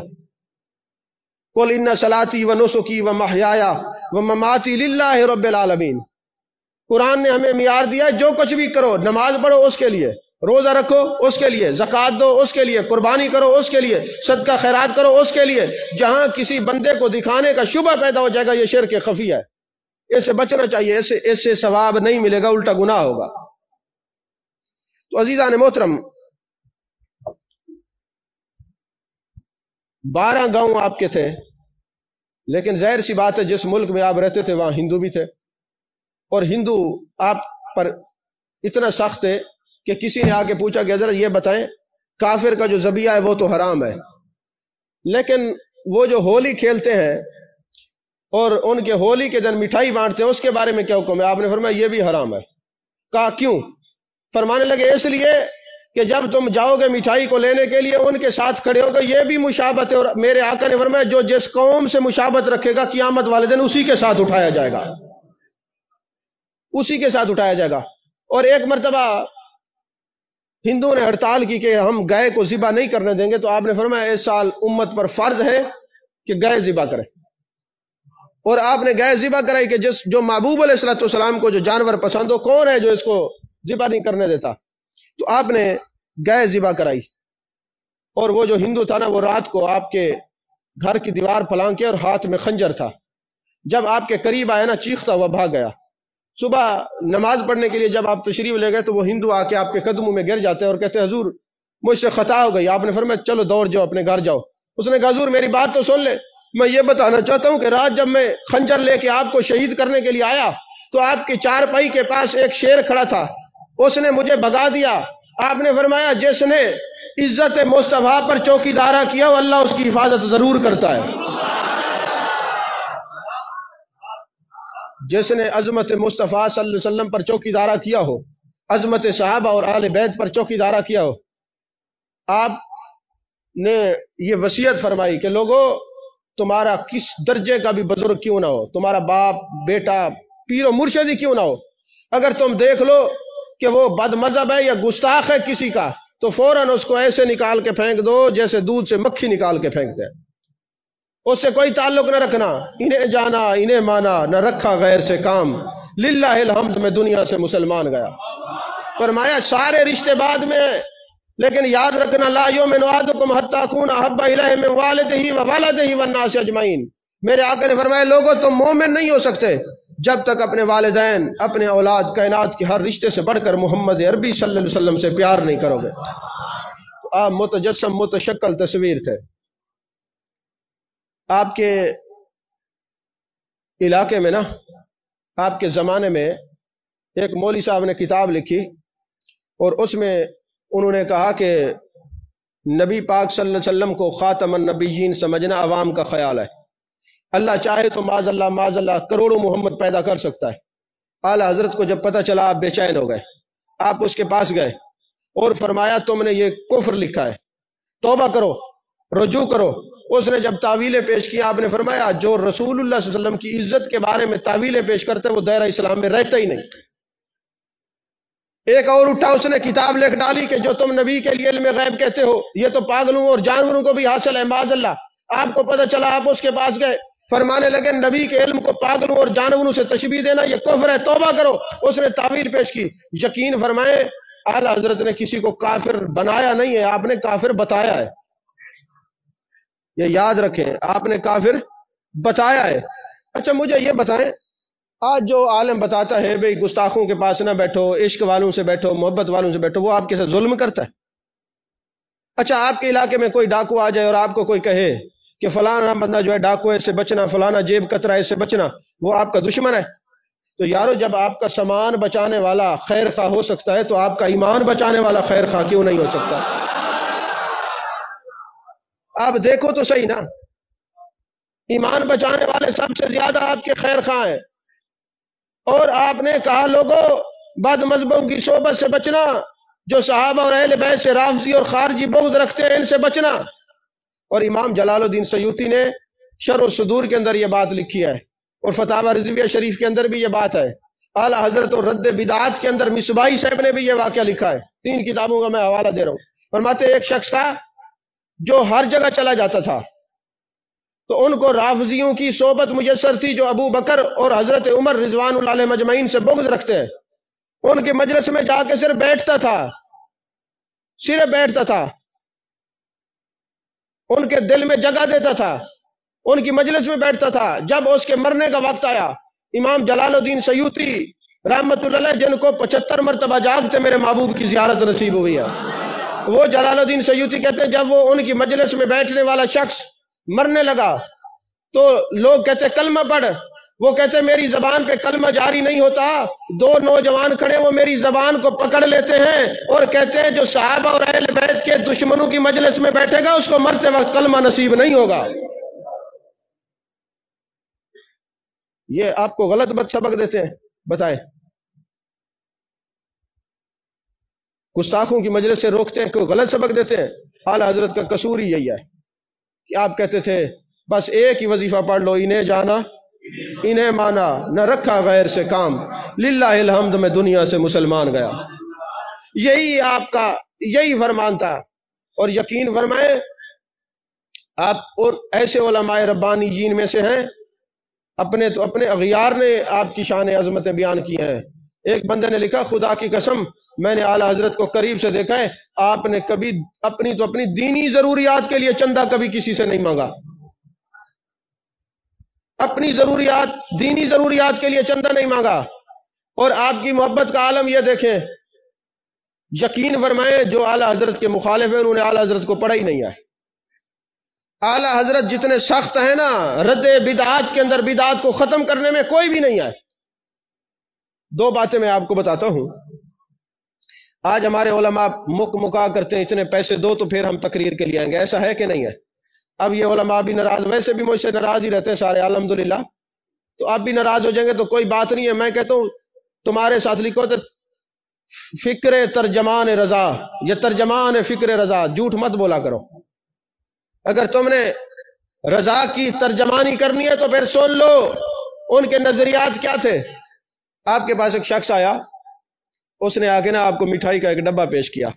قل ان صلاتی و نسکی و محیایا و مماتی للہ رب العالمین۔ قرآن نے ہمیں معیار دیا ہے، جو کچھ بھی کرو، نماز پڑھو اس کے لیے، روزہ رکھو اس کے لیے، زکوٰۃ دو اس کے لیے، قربانی کرو اس کے لیے، صدقہ خیرات کرو اس کے لیے۔ جہاں کسی بندے کو دکھانے کا شبہ پیدا ہو جائے گا، یہ شرک خفی ہے، اس سے بچنا چاہیے، اس سے ثواب نہیں ملے گا، الٹا گناہ ہوگا۔ تو عزیزان محترم، 12 گاؤں آپ کے تھے، لیکن ظاہر سی بات ہے جس ملک میں آپ رہتے تھے وہاں ہندو بھی تھے، اور ہندو آپ پر اتنا سخت ہے کہ کسی نے آ کے پوچھا کہ حضرت یہ بتائیں کافر کا جو ذبیحہ ہے وہ تو حرام ہے، لیکن وہ جو ہولی کھیلتے ہیں اور ان کے ہولی کے دن مٹھائی بانٹتے ہیں اس کے بارے میں کیا حکم ہے؟ آپ نے فرمایا یہ بھی حرام ہے۔ کہا کیوں؟ فرمانے لگے اس لیے کہ جب تم جاؤ گے مٹھائی کو لینے کے لیے ان کے ساتھ کھڑے ہو گے، یہ بھی مشابہت ہے، اور میرے آقا نے فرمایا جو جس قوم سے مشابہت رکھے گا قیامت والے دن اسی کے ساتھ اٹھایا جائے گا، اسی کے ساتھ اٹھایا جائے گا۔ اور ایک مرتبہ ہندو نے ہڑتال کی کہ ہم گائے کو ذبح نہیں کرنے دیں گے، تو آپ نے فرمایا اس سال امت پر فرض ہے کہ گائے ذبح کرے، اور آپ نے گائے ذبح کرائی کہ جو محبوب علیہ السلام کو جو جانور پسند ہو، کون ہے جو اس کو ذبح نہیں کرنے دیتا؟ تو آپ نے گائے ذبح کرائی، اور وہ جو ہندو تھا نا وہ رات کو آپ کے گھر کی دیوار پھلانگ کے اور ہاتھ میں خنجر تھا، جب آپ کے قریب آیا نا چیختا ہوا بھاگ گیا۔ صبح نماز پڑھنے کے لیے جب آپ تشریف لے گئے تو وہ ہندو آ کے آپ کے قدموں میں گر جاتے اور کہتے حضور مجھ سے خطا ہو گئی۔ آپ نے فرمایا چلو دوڑ جاؤ اپنے گھر جاؤ۔ اس نے کہا حضور میری بات تو سن لے، میں یہ بتانا چاہتا ہوں کہ رات جب میں خنجر لے کے آپ کو شہید کرنے کے لیے آیا تو آپ کی چارپائی کے پاس ایک شیر کھڑا تھا، اس نے مجھے بھگا دیا۔ آپ نے فرمایا جس نے عزت مصطفیٰ پر چوکی دارہ کیا وہ اللہ اس کی حفاظت ضرور کرتا ہے۔ جس نے عظمت مصطفیٰ صلی اللہ علیہ وسلم پر چوکی دارہ کیا ہو، عظمت صحابہ اور آل بیت پر چوکی دارہ کیا ہو، آپ نے یہ وصیت فرمائی کہ لوگوں تمہارا کس درجے کا بھی بزرگ کیوں نہ ہو، تمہارا باپ بیٹا پیر و مرشد ہی کیوں نہ ہو، اگر تم دیکھ لو کہ وہ بد مذہب ہے یا گستاخ ہے کسی کا تو فوراً اس کو ایسے نکال کے پھینک دو جیسے دودھ سے مکھی نکال کے پھینکتے ہیں، اس سے کوئی تعلق نہ رکھنا، انہیں جانا انہیں مانا نہ رکھا غیر سے کام، للہ الحمد میں دنیا سے مسلمان گیا۔ فرمایا سارے رشتے بعد میں ہیں، لیکن یاد رکھنا لا یؤمن احدکم حتی اکون احب الیہ من والدہ و ولدہ والناس اجمعین۔ میرے آقا نے فرمایا لوگوں تم مومن نہیں ہو سکتے جب تک اپنے والدین، اپنے اولاد، کائنات کے ہر رشتے سے بڑھ کر محمد عربی صلی اللہ علیہ وسلم سے پیار نہیں کرو گے۔ آپ متجسم متشکل تصویر تھے۔ آپ کے علاقے میں نا، آپ کے زمانے میں ایک مولوی صاحب نے کتاب لکھی اور اس میں انہوں نے کہا کہ نبی پاک صلی اللہ علیہ وسلم کو خاتم النبیین سمجھنا عوام کا خیال ہے، اللہ چاہے تو معاذ اللہ کروڑوں محمد پیدا کر سکتا ہے۔ اعلیٰ حضرت کو جب پتہ چلا آپ بے چین ہو گئے، آپ اس کے پاس گئے اور فرمایا تم نے یہ کفر لکھا ہے، توبہ کرو، رجوع کرو۔ اس نے جب تعویلیں پیش کی آپ نے فرمایا جو رسول اللہ صلی اللہ علیہ وسلم کی عزت کے بارے میں تعویلیں پیش کرتے وہ دائرہ اسلام میں رہتا ہی نہیں۔ ایک اور اٹھا، اس نے کتاب لکھ ڈالی کہ جو تم نبی کے لیے علم غیب کہتے ہو یہ تو پاگلوں اور جانوروں کو بھی حاصل ہے معاذ اللہ۔ آپ کو پتہ چلا، آپ اس کے پاس گئے، فرمانے لگے نبی کے علم کو پاگلوں اور جانوروں سے تشبیہ دینا یہ کفر ہے، توبہ کرو۔ اس نے تعویل پیش کی۔ یقین فرمائیں اعلیٰ حضرت نے کسی کو کافر بنایا نہیں ہے، آپ نے کافر بتایا ہے، یہ یاد رکھیں، آپ نے کافر بتایا ہے۔ اچھا مجھے یہ بتائیں، آج جو عالم بتاتا ہے بھئی گستاخوں کے پاس نہ بیٹھو، عشق والوں سے بیٹھو، محبت والوں سے بیٹھو، وہ آپ کے ساتھ ظلم کرتا ہے؟ اچھا آپ کے علاقے میں کوئی ڈاکو آ جائے اور آپ کو کوئی کہے کہ فلانا بندہ جو ہے ڈاکو سے بچنا، فلانا جیب کترا سے بچنا، وہ آپ کا دشمن ہے؟ تو یارو جب آپ کا سامان بچانے والا خیر خواہ ہو سکتا ہے تو آپ کا ایمان بچانے والا خیر خواہ کیوں نہیں ہو سکتا؟ آپ دیکھو تو صحیح نا، ایمان بچانے والے سب سے زیادہ آپ کے خیر خواہ ہیں۔ اور آپ نے کہا لوگوں بد مذہبوں کی صحبت سے بچنا، جو صحابہ اور اہل بیت سے رافضی اور خارجی بغض رکھتے ہیں ان سے بچنا۔ اور امام جلال الدین سیوطی نے شرح الصدور کے اندر یہ بات لکھی ہے، اور فتاوی رضویہ شریف کے اندر بھی یہ بات ہے۔ اعلی حضرت اور رد بدعات کے اندر مصباحی صاحب نے بھی یہ واقعہ لکھا ہے، 3 کتابوں کا میں حوالہ دے رہا ہوں۔ فرماتے ایک شخص تھا جو ہر جگہ چلا جاتا تھا، تو ان کو رافضیوں کی صحبت میسر تھی جو ابو بکر اور حضرت عمر رضوان اللہ علیہ مجمعین سے بغض رکھتے ہیں۔ ان کے مجلس میں جا کے صرف بیٹھتا تھا، ان کے دل میں جگہ دیتا تھا، ان کی مجلس میں بیٹھتا تھا۔ جب اس کے مرنے کا وقت آیا، امام جلال الدین سیوطی رحمت اللہ علیہ، جن کو 75 مرتبہ جاگتے میرے محبوب کی زیارت نصیب ہوئی ہے، وہ جلال الدین سیوطی کہتے ہیں جب وہ ان کی مجلس میں بیٹھنے والا شخص مرنے لگا تو لوگ کہتے کلمہ پڑھ، وہ کہتے میری زبان پہ کلمہ جاری نہیں ہوتا۔ 2 نوجوان کھڑے وہ میری زبان کو پکڑ لیتے ہیں اور کہتے ہیں جو صحابہ اور اہل بیت کے دشمنوں کی مجلس میں بیٹھے گا اس کو مرتے وقت کلمہ نصیب نہیں ہوگا۔ یہ آپ کو غلط سبق دیتے ہیں؟ بتائیں، گستاخوں کی مجلس سے روکتے ہیں، کوئی غلط سبق دیتے ہیں؟ اعلیٰ حضرت کا قصور ہی یہی ہے کہ آپ کہتے تھے بس ایک ہی وظیفہ پڑھ لو، انہیں جانا انہیں مانا، نہ رکھا غیر سے کام، للہ الحمد میں دنیا سے مسلمان گیا۔ یہی آپ کا یہی فرمان تھا۔ اور یقین فرمائے آپ اور ایسے علماء ربانی جین میں سے ہیں، اپنے اغیار نے آپ کی شان عظمتیں بیان کی ہیں۔ ایک بندے نے لکھا خدا کی قسم میں نے اعلیٰ حضرت کو قریب سے دیکھا ہے، آپ نے کبھی اپنی دینی ضروریات کے لیے چندہ کبھی کسی سے نہیں مانگا، اپنی دینی ضروریات کے لیے چندہ نہیں مانگا۔ اور آپ کی محبت کا عالم یہ دیکھیں، یقین فرمائیں جو اعلیٰ حضرت کے مخالف ہیں انہوں نے اعلیٰ حضرت کو پڑھا ہی نہیں ہے۔ اعلیٰ حضرت جتنے سخت ہیں نا رد بدعات کے اندر، بدعات کو ختم کرنے میں کوئی بھی نہیں ہے۔ 2 باتیں میں آپ کو بتاتا ہوں۔ آج ہمارے علماء مکا کرتے ہیں اتنے پیسے دو تو پھر ہم تقریر کے لیے آئیں گے، ایسا ہے کہ نہیں ہے؟ اب یہ علماء بھی ناراض، ویسے بھی مجھ سے ناراض ہی رہتے ہیں سارے الحمدللہ، تو آپ بھی ناراض ہو جائیں گے تو کوئی بات نہیں ہے۔ میں کہتا ہوں تمہارے ساتھ لکھو تو فکر ترجمان رضا، یہ ترجمان فکر رضا، جھوٹ مت بولا کرو۔ اگر تم نے رضا کی ترجمانی کرنی ہے تو پھر سن لو ان کے نظریات کیا تھے۔ آپ کے پاس ایک شخص آیا، اس نے آ کے نا آپ کو مٹھائی کا ایک ڈبہ پیش کیا۔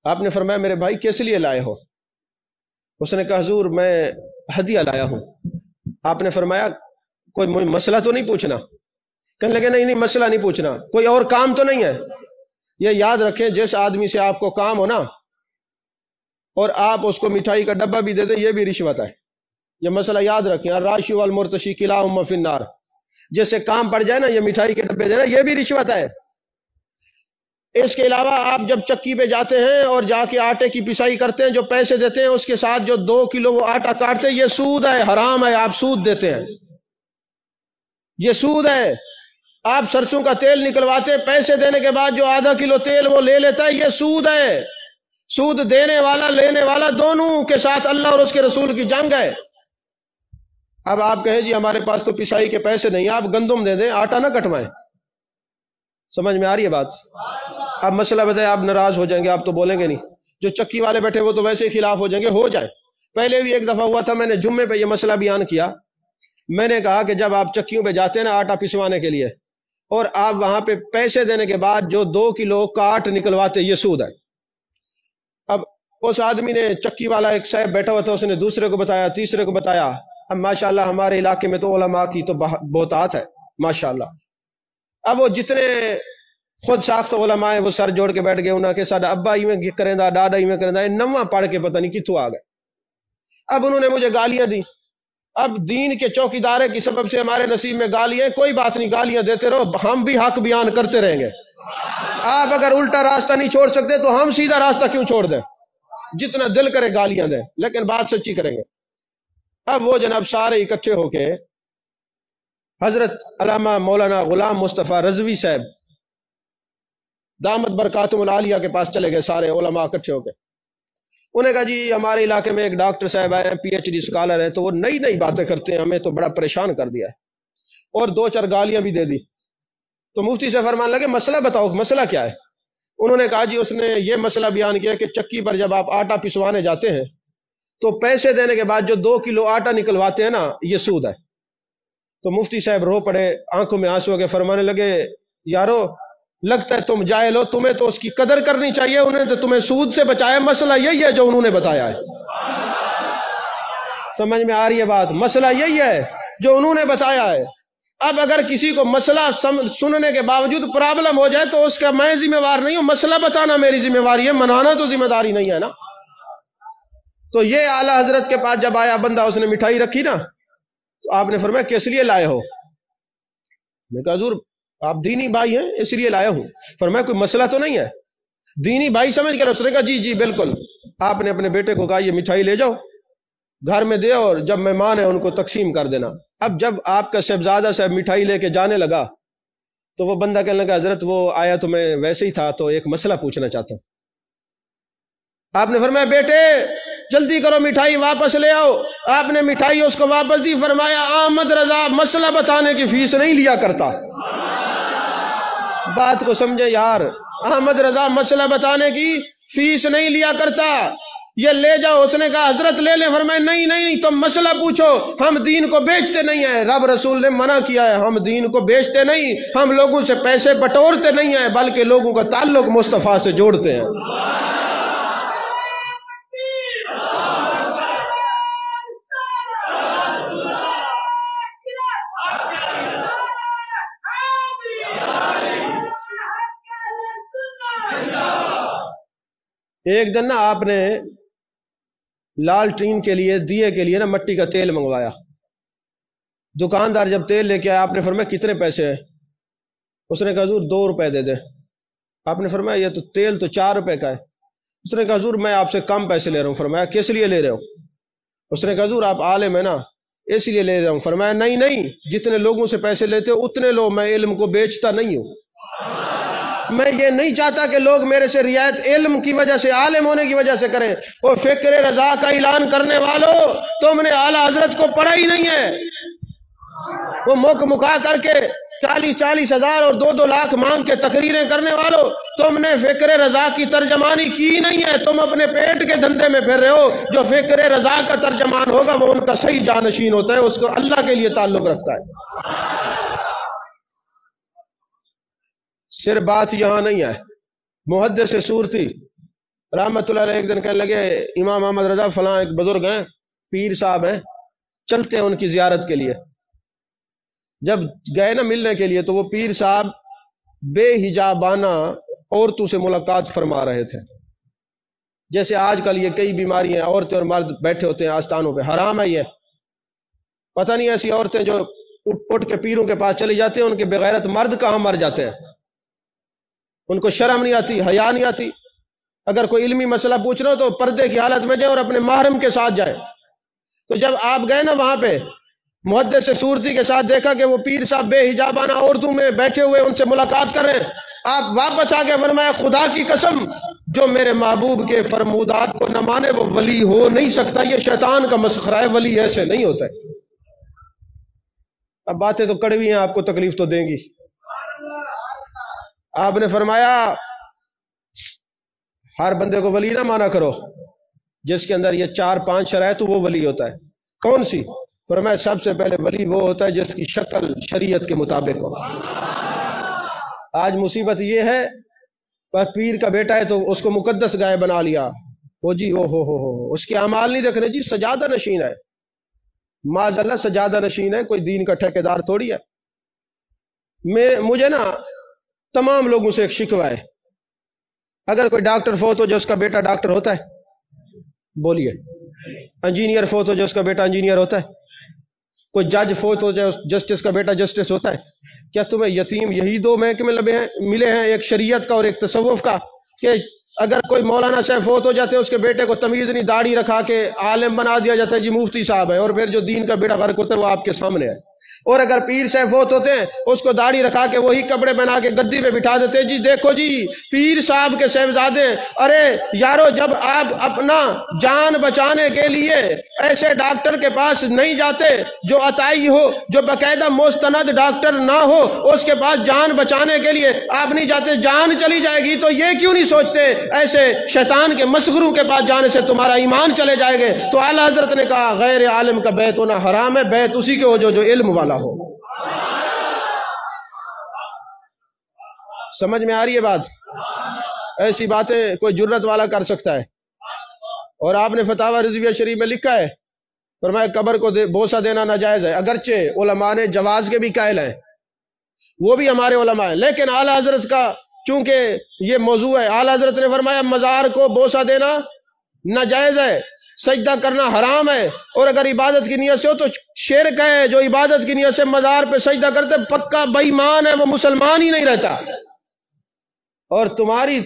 آپ نے فرمایا میرے بھائی کس لیے لائے ہو؟ اس نے کہا حضور میں ہدیہ لایا ہوں۔ آپ نے فرمایا کوئی مسئلہ تو نہیں پوچھنا؟ کہنے لگے نہیں مسئلہ نہیں پوچھنا، کوئی اور کام تو نہیں ہے؟ یہ یاد رکھیں جس آدمی سے آپ کو کام ہو نا اور آپ اس کو مٹھائی کا ڈبہ بھی دے دیں یہ بھی رشوت ہے۔ یہ مسئلہ یاد رکھیں، الراشی والمرتشی کلاہما فی النار، جس سے کام پڑ جائے نا یہ مٹھائی کے ڈبے دینا یہ بھی رشوت ہے۔ اس کے علاوہ آپ جب چکی پہ جاتے ہیں اور جا کے آٹے کی پسائی کرتے ہیں، جو پیسے دیتے ہیں اس کے ساتھ جو 2 کلو وہ آٹا کاٹتے ہیں، یہ سود ہے، حرام ہے، آپ سود دیتے ہیں، یہ سود ہے۔ آپ سرسوں کا تیل نکلواتے ہیں، پیسے دینے کے بعد جو ½ کلو تیل وہ لے لیتا ہے، یہ سود ہے۔ سود دینے والا لینے والا دونوں کے ساتھ اللہ اور اس کے رسول کی جنگ ہے۔ اب آپ کہیں جی ہمارے پاس تو پسائی کے پیسے نہیں، آپ گندم دے دیں، آٹا نہ کٹوائیں۔ سمجھ میں آ رہی ہے بات؟ اب مسئلہ بتائے، آپ ناراض ہو جائیں گے، آپ تو بولیں گے نہیں، جو چکی والے بیٹھے وہ تو ویسے ہی خلاف ہو جائیں گے، ہو جائیں۔ پہلے بھی ایک دفعہ ہوا تھا، میں نے جمعے پہ یہ مسئلہ بیان کیا۔ میں نے کہا کہ جب آپ چکیوں پہ جاتے ہیں نا آٹا پسوانے کے لیے اور آپ وہاں پہ پیسے دینے کے بعد جو 2 کلو کاٹ نکلواتے یہ سود ہے۔ اب اس آدمی نے، چکی والا ایک صاحب بیٹھا ہوا تھا، اس نے دوسرے کو بتایا، تیسرے کو بتایا۔ اب ماشاءاللہ ہمارے علاقے میں تو علماء کی تو بہتات ہے ماشاءاللہ۔ اب وہ جتنے خود ساخت علماء ہیں وہ سر جوڑ کے بیٹھ گئے، انہوں نے ساڈا ابا ہی میں کریں دا، ڈاڈا ہی میں کریں دا، نواں پڑھ کے پتہ نہیں کتوں آ گئے۔ اب انہوں نے مجھے گالیاں دی۔ اب دین کے چوکیدار کی سبب سے ہمارے نصیب میں گالیاں، کوئی بات نہیں، گالیاں دیتے رہو، ہم بھی حق بیان کرتے رہیں گے۔ آپ اگر الٹا راستہ نہیں چھوڑ سکتے تو ہم سیدھا راستہ کیوں چھوڑ دیں؟ جتنا دل کرے گالیاں دیں، لیکن بات سچی کریں گے۔ اب وہ جناب سارے اکٹھے ہو کے حضرت علامہ مولانا غلام مصطفیٰ رضوی صاحب دامت برکاتہم العالیہ کے پاس چلے گئے، سارے علماء اکٹھے ہو کے۔ انہیں کہا جی ہمارے علاقے میں ایک ڈاکٹر صاحب آئے ہیں، پی ایچ ڈی اسکالر ہیں، تو وہ نئی نئی باتیں کرتے ہیں، ہمیں تو بڑا پریشان کر دیا ہے، اور 2-4 گالیاں بھی دے دی۔ تو مفتی سے فرمان لگے مسئلہ بتاؤ، مسئلہ کیا ہے؟ انہوں نے کہا جی اس نے یہ مسئلہ بیان کیا کہ چکی پر جب آپ آٹا پسوانے جاتے ہیں تو پیسے دینے کے بعد جو 2 کلو آٹا نکلواتے ہیں نا، یہ سود ہے۔ تو مفتی صاحب رو پڑے، آنکھوں میں آنسو کے فرمانے لگے یارو لگتا ہے تم جاہل ہو، تمہیں تو اس کی قدر کرنی چاہیے، انہیں تو تمہیں سود سے بچایا، مسئلہ یہی ہے جو انہوں نے بتایا ہے۔ سمجھ میں آ رہی ہے بات؟ مسئلہ یہی ہے جو انہوں نے بتایا ہے۔ اب اگر کسی کو مسئلہ سننے کے باوجود پرابلم ہو جائے تو اس کا میں ذمہ وار نہیں ہوں، مسئلہ بتانا میری ذمہ واری ہے، منانا تو ذمہ داری نہیں ہے نا۔ تو یہ اعلیٰ حضرت کے پاس جب آیا بندہ، اس نے مٹھائی رکھی نا، تو آپ نے فرمایا کس لیے لائے ہو؟ میں کہا حضور آپ دینی بھائی ہیں اس لیے لایا ہوں۔ فرمایا کوئی مسئلہ تو نہیں ہے؟ دینی بھائی سمجھ کر اس نے کہا جی جی بالکل۔ آپ نے اپنے بیٹے کو کہا یہ مٹھائی لے جاؤ گھر میں دے، اور جب مہمان ہیں ان کو تقسیم کر دینا۔ اب جب آپ کا صاحبزادہ صاحب مٹھائی لے کے جانے لگا تو وہ بندہ کہنے لگا حضرت وہ آیا تو میں ویسے ہی تھا، تو ایک مسئلہ پوچھنا چاہتا ہوں۔ آپ نے فرمایا بیٹے جلدی کرو مٹھائی واپس لے آؤ۔ آپ نے مٹھائی اس کو واپس دی، فرمایا احمد رضا مسئلہ بتانے کی فیس نہیں لیا کرتا۔ بات کو سمجھے یار، احمد رضا مسئلہ بتانے کی فیس نہیں لیا کرتا، یہ لے جاؤ۔ اس نے کہا حضرت لے لیں، فرمایا نہیں نہیں نہیں، تم مسئلہ پوچھو، ہم دین کو بیچتے نہیں ہیں، رب رسول نے منع کیا ہے، ہم دین کو بیچتے نہیں، ہم لوگوں سے پیسے بٹورتے نہیں ہیں، بلکہ لوگوں کا تعلق مصطفیٰ سے جوڑتے ہیں۔ ایک دن نا آپ نے لالٹین کے لیے دیے کے لیے نا مٹی کا تیل منگوایا۔ دکاندار جب تیل لے کے آیا آپ نے فرمایا کتنے پیسے ہیں؟ اس نے کہا حضور 2 روپے دے دیں۔ آپ نے فرمایا یہ تو تیل تو 4 روپے کا ہے۔ اس نے کہا حضور میں آپ سے کم پیسے لے رہا ہوں۔ فرمایا کس لیے لے رہے ہو؟ اس نے کہا حضور آپ عالم ہیں نا اس لیے لے رہا ہوں۔ فرمایا نہیں نہیں، جتنے لوگوں سے پیسے لیتے ہو اتنے لو، میں علم کو بیچتا نہیں ہوں، میں یہ نہیں چاہتا کہ لوگ میرے سے رعایت علم کی وجہ سے، عالم ہونے کی وجہ سے کریں۔ وہ فکر رضا کا اعلان کرنے والوں، تم نے اعلیٰ حضرت کو پڑھا ہی نہیں ہے۔ وہ مکا کر کے 40-40 ہزار اور 2-2 لاکھ مانگ کے تقریریں کرنے والوں، تم نے فکر رضا کی ترجمانی کی نہیں ہے، تم اپنے پیٹ کے دھندے میں پھر رہے ہو۔ جو فکر رضا کا ترجمان ہوگا وہ ان کا صحیح جانشین ہوتا ہے، اس کو اللہ کے لیے تعلق رکھتا ہے۔ صرف بات یہاں نہیں ہے۔ محدث سورتی رحمت اللہ علیہ ایک دن کہنے لگے امام احمد رضا فلاں ایک بزرگ ہیں، پیر صاحب ہیں، چلتے ہیں ان کی زیارت کے لیے۔ جب گئے نا ملنے کے لیے تو وہ پیر صاحب بے حجابانہ عورتوں سے ملاقات فرما رہے تھے۔ جیسے آج کل یہ کئی بیماریاں، عورتیں اور مرد بیٹھے ہوتے ہیں آستانوں پہ، حرام ہے یہ۔ پتہ نہیں ایسی عورتیں جو اٹھ کے پیروں کے پاس چلی جاتے ہیں، ان کے بغیرت مرد کہاں مر جاتے ہیں، ان کو شرم نہیں آتی، حیا نہیں آتی۔ اگر کوئی علمی مسئلہ پوچھنا ہو تو پردے کی حالت میں جائے اور اپنے محرم کے ساتھ جائے۔ تو جب آپ گئے نا وہاں پہ محدث سورتی کے ساتھ دیکھا کہ وہ پیر صاحب بے حجابانہ عورتوں میں بیٹھے ہوئے ان سے ملاقات کر رہے ہیں، آپ واپس آ کے فرمایا خدا کی قسم جو میرے محبوب کے فرمودات کو نہ مانے وہ ولی ہو نہیں سکتا، یہ شیطان کا مسخرہ ہے، ولی ایسے نہیں ہوتا ہے۔ اب باتیں تو کڑوی ہیں، آپ کو تکلیف تو دیں گی۔ آپ نے فرمایا ہر بندے کو ولی نہ مانا کرو، جس کے اندر یہ 4-5 شرائط وہ ولی ہوتا ہے۔ کون سی؟ فرمایا سب سے پہلے ولی وہ ہوتا ہے جس کی شکل شریعت کے مطابق ہو۔ آج مصیبت یہ ہے پیر کا بیٹا ہے تو اس کو مقدس گائے بنا لیا، وہ جی ہو اس کے اعمال نہیں دیکھنے، جی سجادہ نشین ہے، معاذ اللہ سجادہ نشین ہے، کوئی دین کا ٹھیکیدار تھوڑی ہے۔ مجھے نا تمام لوگوں سے ایک شکوہ ہے، اگر کوئی ڈاکٹر فوت ہو جو اس کا بیٹا ڈاکٹر ہوتا ہے، بولیے، انجینئر فوت ہو جو اس کا بیٹا انجینئر ہوتا ہے، کوئی جج فوت ہو جو جسٹس کا بیٹا جسٹس ہوتا ہے، کیا تمہیں یتیم یہی 2 محکمے ملے ہیں، ایک شریعت کا اور ایک تصوف کا، کہ اگر کوئی مولانا صاحب فوت ہو جاتے ہیں، اس کے بیٹے کو تمیز نہیں، داڑھی رکھا کے عالم بنا دیا جاتا ہے، جی مفتی صاحب ہے، اور پھر جو دین کا بیڑا غرق ہوتا ہے وہ آپ کے سامنے ہے۔ اور اگر پیر صاحب فوت ہوتے ہیں، اس کو داڑھی رکھا کے وہی کپڑے بنا کے گدی پہ بٹھا دیتے ہیں، جی دیکھو جی پیر صاحب کے صاحبزادے۔ ارے یارو، جب آپ اپنا جان بچانے کے لیے ایسے ڈاکٹر کے پاس نہیں جاتے جو عطائی ہو، جو باقاعدہ مستند ڈاکٹر نہ ہو، اس کے پاس جان بچانے کے لیے آپ نہیں جاتے، جان چلی جائے گی تو یہ کیوں نہیں سوچتے ایسے شیطان کے مسخروں کے پاس جانے سے تمہارا ایمان چلے جائے گے؟ تو اعلیٰ حضرت نے کہا غیر عالم کا بیت ہونا حرام ہے، بیت اسی کے ہو جو علم والا ہو۔ سمجھ میں آ رہی ہے بات؟ ایسی باتیں کوئی جرت والا کر سکتا ہے۔ اور آپ نے فتاوی رضویہ شریف میں لکھا ہے، فرمایا قبر کو بوسہ دینا ناجائز ہے، اگرچہ علماء نے جواز کے بھی قائل ہیں، وہ بھی ہمارے علماء ہیں، لیکن اعلیٰ حضرت کا چونکہ یہ موضوع ہے، اعلیٰ حضرت نے فرمایا مزار کو بوسہ دینا ناجائز ہے، سجدہ کرنا حرام ہے، اور اگر عبادت کی نیت سے ہو تو شرک ہے۔ جو عبادت کی نیت سے مزار پہ سجدہ کرتے پکا بے ایمان ہے، وہ مسلمان ہی نہیں رہتا۔ اور تمہاری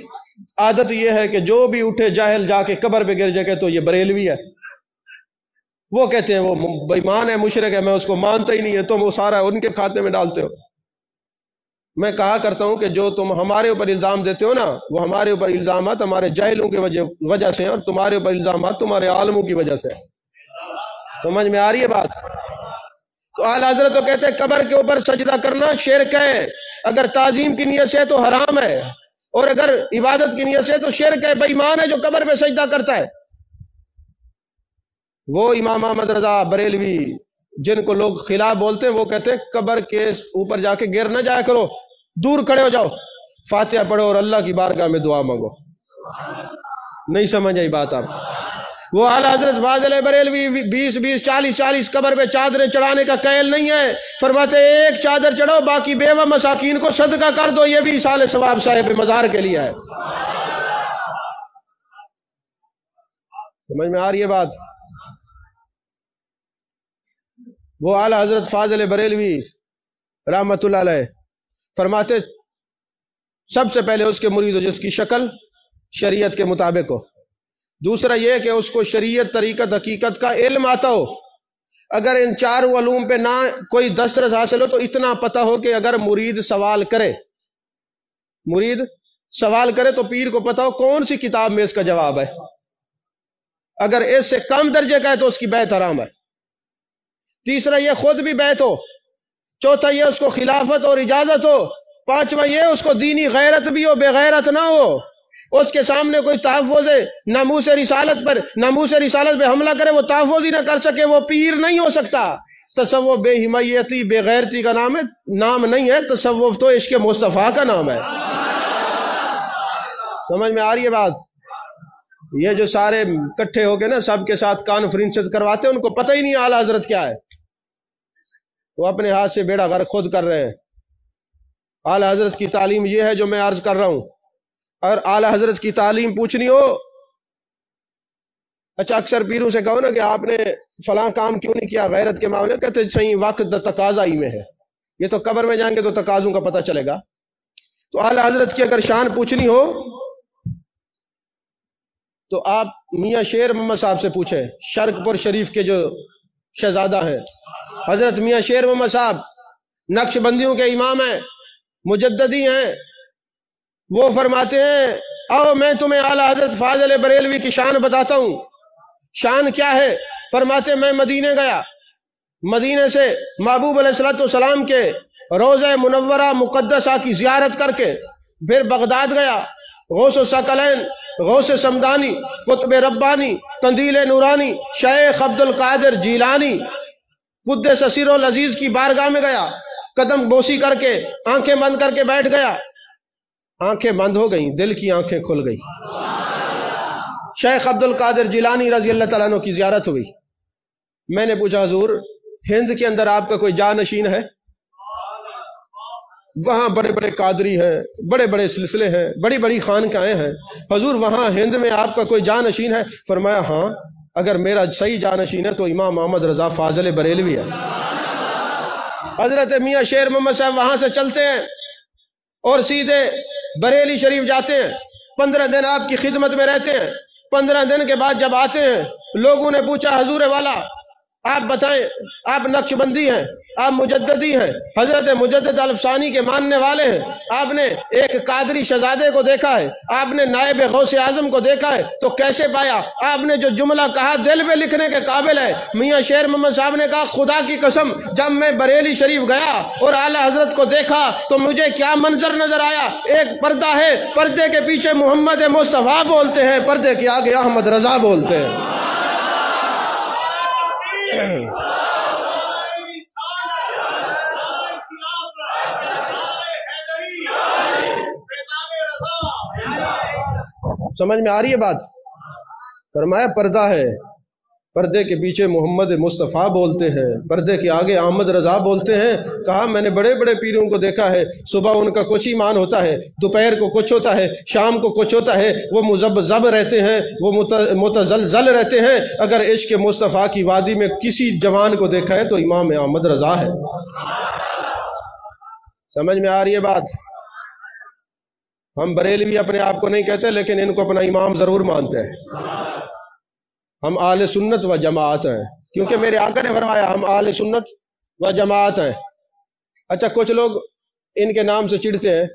عادت یہ ہے کہ جو بھی اٹھے جاہل جا کے قبر پہ گر جائے تو یہ بریلوی ہے، وہ کہتے ہیں وہ بے ایمان ہے، مشرک ہے، میں اس کو مانتا ہی نہیں ہے، تم وہ سارا ان کے کھاتے میں ڈالتے ہو۔ میں کہا کرتا ہوں کہ جو تم ہمارے اوپر الزام دیتے ہو نا، وہ ہمارے اوپر الزامات ہمارے جاہلوں کی وجہ سے ہیں، اور تمہارے اوپر الزامات تمہارے عالموں کی وجہ سے ہیں۔ سمجھ میں آ رہی ہے بات؟ تو اعلیٰ حضرت تو کہتے ہیں قبر کے اوپر سجدہ کرنا شرک ہے، اگر تعظیم کی نیت سے ہے تو حرام ہے، اور اگر عبادت کی نیت سے تو شرک ہے، بے ایمان ہے جو قبر پہ سجدہ کرتا ہے۔ وہ امام احمد رضا بریلوی جن کو لوگ خلاف بولتے ہیں، وہ کہتے ہیں قبر کے اوپر جا کے گر نہ جایا کرو، دور کھڑے ہو جاؤ، فاتحہ پڑھو اور اللہ کی بارگاہ میں دعا مانگو۔ نہیں سمجھ آئی بات آپ؟ وہ اعلیٰ حضرت فاضل بریلوی 20 40 قبر پہ چادریں چڑھانے کا قائل نہیں ہے، فرماتے ایک چادر چڑھو، باقی بیوہ مساکین کو صدقہ کر دو، یہ بھی ایصال ثواب صاحب مزار کے لیے ہے۔ سمجھ میں آ رہی ہے بات؟ وہ اعلیٰ حضرت فاضل بریلوی رحمت اللہ علیہ فرماتے سب سے پہلے اس کے مرید ہو جس کی شکل شریعت کے مطابق ہو، دوسرا یہ کہ اس کو شریعت طریقت حقیقت کا علم آتا ہو، اگر ان چاروں علوم پہ نہ کوئی دسترس حاصل ہو تو اتنا پتہ ہو کہ اگر مرید سوال کرے تو پیر کو پتہ ہو کون سی کتاب میں اس کا جواب ہے، اگر اس سے کم درجے کا ہے تو اس کی بیعت حرام ہے، تیسرا یہ خود بھی بیعت ہو، چوتھا یہ اس کو خلافت اور اجازت ہو، پانچواں یہ اس کو دینی غیرت بھی ہو، بے غیرت نہ ہو، اس کے سامنے کوئی تحفظ ناموس رسالت پہ حملہ کرے وہ تحفظ ہی نہ کر سکے، وہ پیر نہیں ہو سکتا۔ تصوف بے حمایتی بے غیرتی کا نام نہیں ہے، تصوف تو عشق مصطفیٰ کا نام ہے۔ سمجھ میں آ رہی ہے بات؟ یہ جو سارے اکٹھے ہو کے نا سب کے ساتھ کانفرنس کرواتے ہیں، ان کو پتہ ہی نہیں اعلیٰ حضرت کیا ہے، وہ اپنے ہاتھ سے بیڑا غرق خود کر رہے ہیں۔ اعلیٰ حضرت کی تعلیم یہ ہے جو میں عرض کر رہا ہوں۔ اگر اعلیٰ حضرت کی تعلیم پوچھنی ہو، اچھا اکثر پیروں سے کہو نا کہ آپ نے فلاں کام کیوں نہیں کیا غیرت کے معاملے، کہتے صحیح وقت تقاضا ہی میں ہے، یہ تو قبر میں جائیں گے تو تقاضوں کا پتہ چلے گا۔ تو اعلیٰ حضرت کی اگر شان پوچھنی ہو تو آپ میاں شیر محمد صاحب سے پوچھیں، شرق پور شریف کے جو شہزادہ ہیں، حضرت میاں شیر محمد صاحب نقش بندیوں کے امام ہیں، مجددی ہیں، وہ فرماتے ہیں آؤ میں تمہیں اعلیٰ حضرت فاضل بریلوی کی شان بتاتا ہوں۔ شان کیا ہے؟ فرماتے میں مدینے گیا، مدینے سے محبوب علیہ السلام کے روضہ منورہ مقدسہ کی زیارت کر کے پھر بغداد گیا، غوث الثقلین، غوث سمدانی، قطب ربانی، قندیل نورانی، شیخ عبد القادر جیلانی قدس سر العزیز کی بارگاہ میں گیا، قدم بوسی کر کے آنکھیں بند کر کے بیٹھ گیا، آنکھیں بند ہو گئیں، دل کی آنکھیں کھل گئی۔ شیخ عبد القادر جیلانی رضی اللہ تعالیٰ عنہ کی زیارت ہوئی۔ میں نے پوچھا حضور ہند کے اندر آپ کا کوئی جانشین ہے؟ وہاں بڑے بڑے قادری ہیں، بڑے بڑے سلسلے ہیں، بڑی بڑی خانقاہیں ہیں، حضور وہاں ہند میں آپ کا کوئی جانشین ہے؟ فرمایا ہاں، اگر میرا صحیح جانشین ہے تو امام محمد رضا فاضل بریلوی ہے۔ حضرت میاں شیر محمد صاحب وہاں سے چلتے ہیں اور سیدھے بریلی شریف جاتے ہیں۔ 15 دن آپ کی خدمت میں رہتے ہیں۔ 15 دن کے بعد جب آتے ہیں، لوگوں نے پوچھا حضور والا آپ بتائیں، آپ نقشبندی ہیں، آپ مجددی ہیں، حضرت مجدد الفسانی کے ماننے والے ہیں، آپ نے ایک قادری شہزادے کو دیکھا ہے، آپ نے نائب غوث اعظم کو دیکھا ہے، تو کیسے پایا؟ آپ نے جو جملہ کہا دل پہ لکھنے کے قابل ہے۔ میاں شیر محمد صاحب نے کہا خدا کی قسم جب میں بریلی شریف گیا اور اعلیٰ حضرت کو دیکھا تو مجھے کیا منظر نظر آیا؟ ایک پردہ ہے، پردے کے پیچھے محمد مصطفیٰ بولتے ہیں، پردے کے آگے احمد رضا بولتے ہیں۔ سمجھ میں آ رہی ہے بات؟ فرمایا پردہ ہے، پردے کے پیچھے محمد مصطفیٰ بولتے ہیں، پردے کے آگے احمد رضا بولتے ہیں۔ کہا میں نے بڑے بڑے پیروں کو دیکھا ہے، صبح ان کا کچھ ایمان ہوتا ہے، دوپہر کو کچھ ہوتا ہے، شام کو کچھ ہوتا ہے، وہ مذبذب رہتے ہیں، وہ متزلزل رہتے ہیں۔ اگر عشق مصطفیٰ کی وادی میں کسی جوان کو دیکھا ہے تو امام احمد رضا ہے۔ سمجھ میں آ رہی ہے بات؟ ہم بریلوی اپنے آپ کو نہیں کہتے لیکن ان کو اپنا امام ضرور مانتے ہیں۔ ہم اہل سنت و جماعت ہیں، کیونکہ میرے آقا نے فرمایا ہم اہل سنت و جماعت ہیں۔ اچھا کچھ لوگ ان کے نام سے چڑھتے ہیں،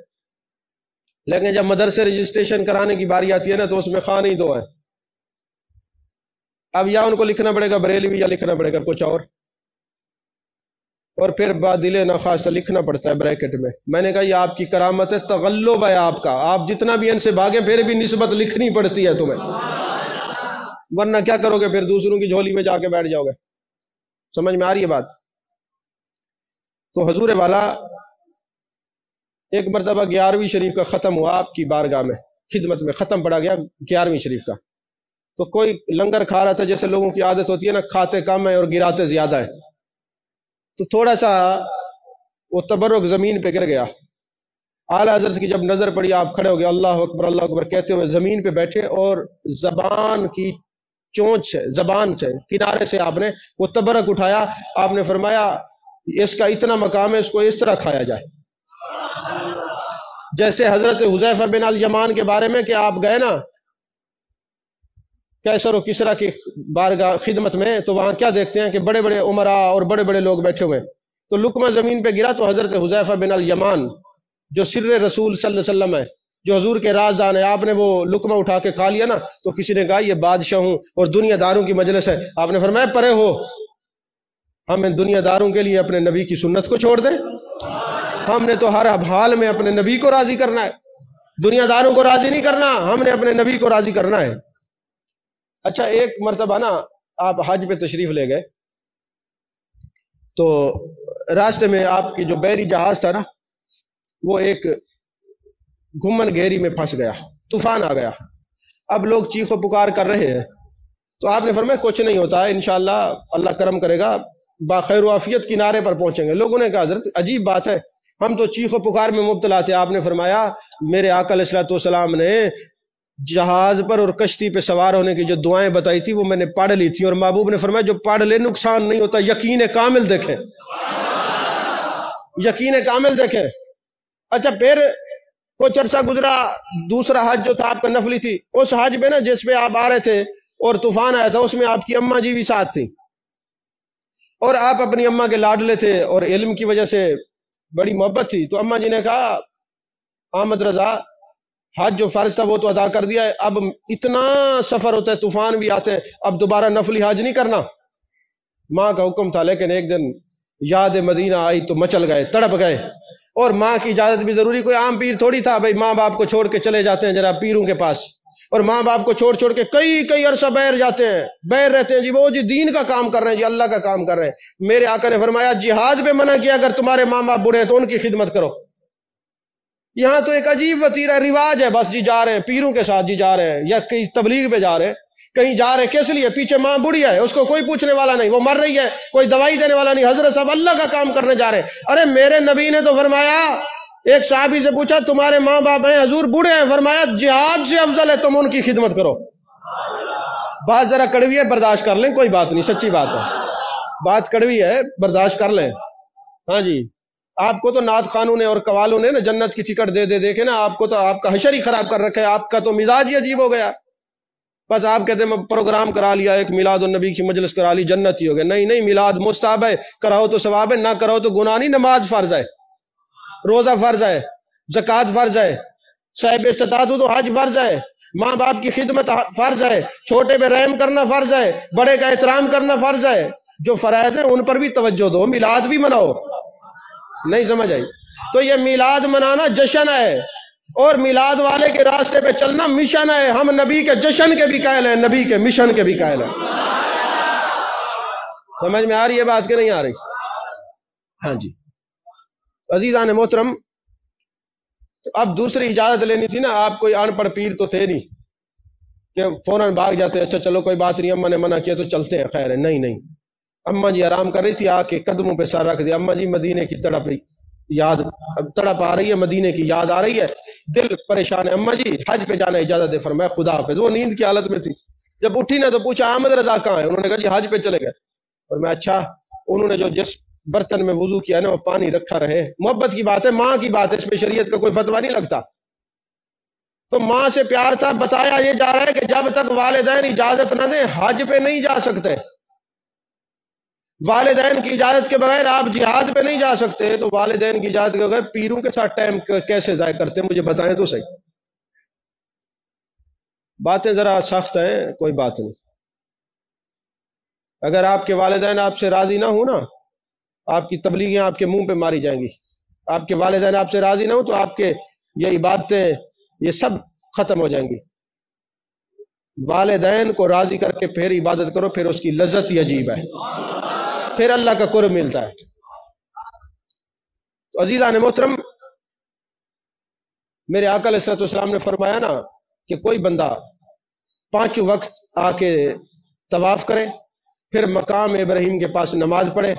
لیکن جب مدرسے رجسٹریشن کرانے کی باری آتی ہے نا تو اس میں خان ہی دو ہیں۔ اب یا ان کو لکھنا پڑے گا بریلوی یا لکھنا پڑے گا کچھ اور پھر بادل نخواستہ لکھنا پڑتا ہے بریکٹ میں۔ میں نے کہا یہ آپ کی کرامت ہے، تغلب ہے آپ کا، آپ جتنا بھی ان سے بھاگیں پھر بھی نسبت لکھنی پڑتی ہے تمہیں، ورنہ کیا کرو گے پھر دوسروں کی جھولی میں جا کے بیٹھ جاؤ گے۔ سمجھ میں آ رہی ہے بات؟ تو حضور والا ایک مرتبہ 11ویں شریف کا ختم ہوا، آپ کی بارگاہ میں خدمت میں ختم پڑا گیا 11ویں شریف کا، تو کوئی لنگر کھا رہا تھا، جیسے لوگوں کی عادت ہوتی ہے نا، کھاتے کم ہیں اور گراتے زیادہ ہیں، تو تھوڑا سا وہ تبرک زمین پہ گر گیا۔ اعلیٰ حضرت کی جب نظر پڑی آپ کھڑے ہو گئے، اللہ اکبر اللہ اکبر کہتے ہوئے زمین پہ بیٹھے، اور زبان کی چونچ سے، زبان سے کنارے سے آپ نے وہ تبرک اٹھایا۔ آپ نے فرمایا اس کا اتنا مقام ہے، اس کو اس طرح کھایا جائے، جیسے حضرت حذیفہ بن الیمان کے بارے میں کہ آپ گئے نا کیسر و کسرا کی بارگاہ خدمت میں، تو وہاں کیا دیکھتے ہیں کہ بڑے بڑے امراء اور بڑے بڑے لوگ بیٹھے ہوئے، تو لقمہ زمین پہ گرا تو حضرت حذیفہ بن الیمان جو سر رسول صلی اللہ علیہ وسلم ہے، جو حضور کے رازدان ہے، آپ نے وہ لقمہ اٹھا کے کھا لیا نا، تو کسی نے کہا یہ بادشاہوں اور دنیا داروں کی مجلس ہے۔ آپ نے فرمایا پرے ہو، ہم ان دنیا داروں کے لیے اپنے نبی کی سنت کو چھوڑ دیں؟ ہم نے تو ہر حال میں اپنے نبی کو راضی کرنا ہے، دنیا داروں کو راضی نہیں کرنا، ہم نے اپنے نبی کو راضی کرنا ہے۔ اچھا ایک مرتبہ نا آپ حج پہ تشریف لے گئے، تو راستے میں آپ کی جو بحری جہاز تھا نا وہ ایک گھمن گھیری میں پھنس گیا، طوفان آ گیا، اب لوگ چیخ و پکار کر رہے ہیں، تو آپ نے فرمایا کچھ نہیں ہوتا ہے، انشاءاللہ اللہ کرم کرے گا، باخیر و عافیت کنارے پر پہنچیں گے۔ لوگوں نے کہا حضرت عجیب بات ہے، ہم تو چیخ و پکار میں مبتلا تھے۔ آپ نے فرمایا میرے آقا علیہ الصلوۃ والسلام نے جہاز پر اور کشتی پہ سوار ہونے کی جو دعائیں بتائی تھی وہ میں نے پڑھ لی تھی، اور محبوب نے فرمایا جو پڑھ لے نقصان نہیں ہوتا۔ یقین کامل دیکھیں، یقین کامل دیکھیں۔ اچھا پھر کچھ عرصہ گزرا، دوسرا حج جو تھا آپ کا نفلی تھی، اس حج پہ نا جس پہ آپ آ رہے تھے اور طوفان آیا تھا، اس میں آپ کی اماں جی بھی ساتھ تھی، اور آپ اپنی اماں کے لاڈلے تھے اور علم کی وجہ سے بڑی محبت تھی، تو اماں جی نے کہا احمد رضا حج جو فرض تھا وہ تو ادا کر دیا ہے، اب اتنا سفر ہوتا ہے، طوفان بھی آتے ہیں، اب دوبارہ نفلی حج نہیں کرنا۔ ماں کا حکم تھا، لیکن ایک دن یاد مدینہ آئی تو مچل گئے، تڑپ گئے، اور ماں کی اجازت بھی ضروری، کوئی عام پیر تھوڑی تھا بھائی ماں باپ کو چھوڑ کے چلے جاتے ہیں جناب پیروں کے پاس، اور ماں باپ کو چھوڑ کے کئی عرصہ بیر جاتے ہیں، بیر رہتے ہیں، جی وہ جی دین کا کام کر رہے ہیں، جی اللہ کا کام کر رہے ہیں۔ میرے آقا نے فرمایا جہاد پہ منع کیا، اگر تمہارے ماں باپ بوڑھے ہیں تو ان کی خدمت کرو۔ یہاں تو ایک عجیب وتیرہ رواج ہے، بس جی جا رہے ہیں پیروں کے ساتھ، جی جا رہے ہیں، یا کہیں تبلیغ پہ جا رہے ہیں، کہیں جا رہے کس لیے؟ پیچھے ماں بڑھیا ہے، اس کو کوئی پوچھنے والا نہیں، وہ مر رہی ہے، کوئی دوائی دینے والا نہیں، حضرت صاحب اللہ کا کام کرنے جا رہے ہیں۔ ارے میرے نبی نے تو فرمایا، ایک صحابی سے پوچھا تمہارے ماں باپ ہیں حضور بوڑھے ہیں، فرمایا جہاد سے افضل ہے تم ان کی خدمت کرو۔ بات ذرا کڑوی ہے، برداشت کر لیں، کوئی بات نہیں، سچی بات ہے، بات کڑوی ہے، برداشت کر لیں۔ ہاں جی آپ کو تو نعت خانوں نے اور قوالوں نے نا جنت کی ٹکٹ دے دے کے نا آپ کو تو آپ کا حشر ہی خراب کر رکھا ہے، آپ کا تو مزاج ہی عجیب ہو گیا۔ بس آپ کہتے ہیں میں پروگرام کرا لیا، ایک میلاد النبی کی مجلس کرا لی، جنت ہی ہو گیا۔ نہیں نہیں، میلاد مستحب ہے، کراؤ تو ثواب ہے، نہ کراؤ تو گناہ نہیں۔ نماز فرض ہے، روزہ فرض ہے، زکوٰۃ فرض ہے، صاحب استطاعت ہو تو حج فرض ہے، ماں باپ کی خدمت فرض ہے، چھوٹے پہ رحم کرنا فرض ہے، بڑے کا احترام کرنا فرض ہے۔ جو فرائض ہیں ان پر بھی توجہ دو، میلاد بھی مناؤ۔ نہیں سمجھ آئی؟ تو یہ میلاد منانا جشن ہے، اور میلاد والے کے راستے پہ چلنا مشن ہے۔ ہم نبی کے جشن کے بھی قائل ہیں، نبی کے مشن کے بھی قائل ہیں۔ سمجھ میں آ رہی ہے بات کہ نہیں آ رہی؟ ہاں جی عزیزان محترم، تو اب دوسری اجازت لینی تھی نا، آپ کوئی ان پڑھ پیر تو تھے نہیں کہ فوراً بھاگ جاتے، اچھا چلو کوئی بات نہیں، اماں نے منع کیا تو چلتے ہیں، خیر ہے۔ نہیں نہیں، اماں جی آرام کر رہی تھی، آ کے قدموں پہ سر رکھ دیا۔ اماں جی مدینے کی تڑپ آ رہی ہے، مدینے کی یاد آ رہی ہے، دل پریشان ہے۔ اماں جی حج پہ جانا اجازت دے، فرمایا خدا حافظ۔ وہ نیند کی حالت میں تھی، جب اٹھی نا تو پوچھا احمد رضا کہاں ہے؟ انہوں نے کہا جی حج پہ چلے گئے۔ اور میں اچھا، انہوں نے جو جس برتن میں وضو کیا نا وہ پانی رکھا رہے۔ محبت کی بات ہے، ماں کی بات ہے، اس میں شریعت کا کوئی فتویٰ نہیں لگتا۔ تو ماں سے پیار تھا، بتایا یہ جا رہا ہے کہ جب تک والدین اجازت نہ دیں حج پہ نہیں جا سکتے، والدین کی اجازت کے بغیر آپ جہاد پہ نہیں جا سکتے۔ تو والدین کی اجازت کے بغیر پیروں کے ساتھ ٹائم کیسے ضائع کرتے ہیں؟ مجھے بتائیں تو صحیح۔ باتیں ذرا سخت ہیں، کوئی بات نہیں۔ اگر آپ کے والدین آپ سے راضی نہ ہوں نا، آپ کی تبلیغیں آپ کے منہ پہ ماری جائیں گی۔ آپ کے والدین آپ سے راضی نہ ہوں تو آپ کے یہ عبادتیں یہ سب ختم ہو جائیں گی۔ والدین کو راضی کر کے پھر عبادت کرو، پھر اس کی لذت ہی عجیب ہے، پھر اللہ کا قرب ملتا ہے۔ تو عزیزان محترم، میرے آقا علیہ السلام نے فرمایا نا کہ کوئی بندہ 5 وقت آ کے طواف کرے، پھر مقام ابراہیم کے پاس نماز پڑھے،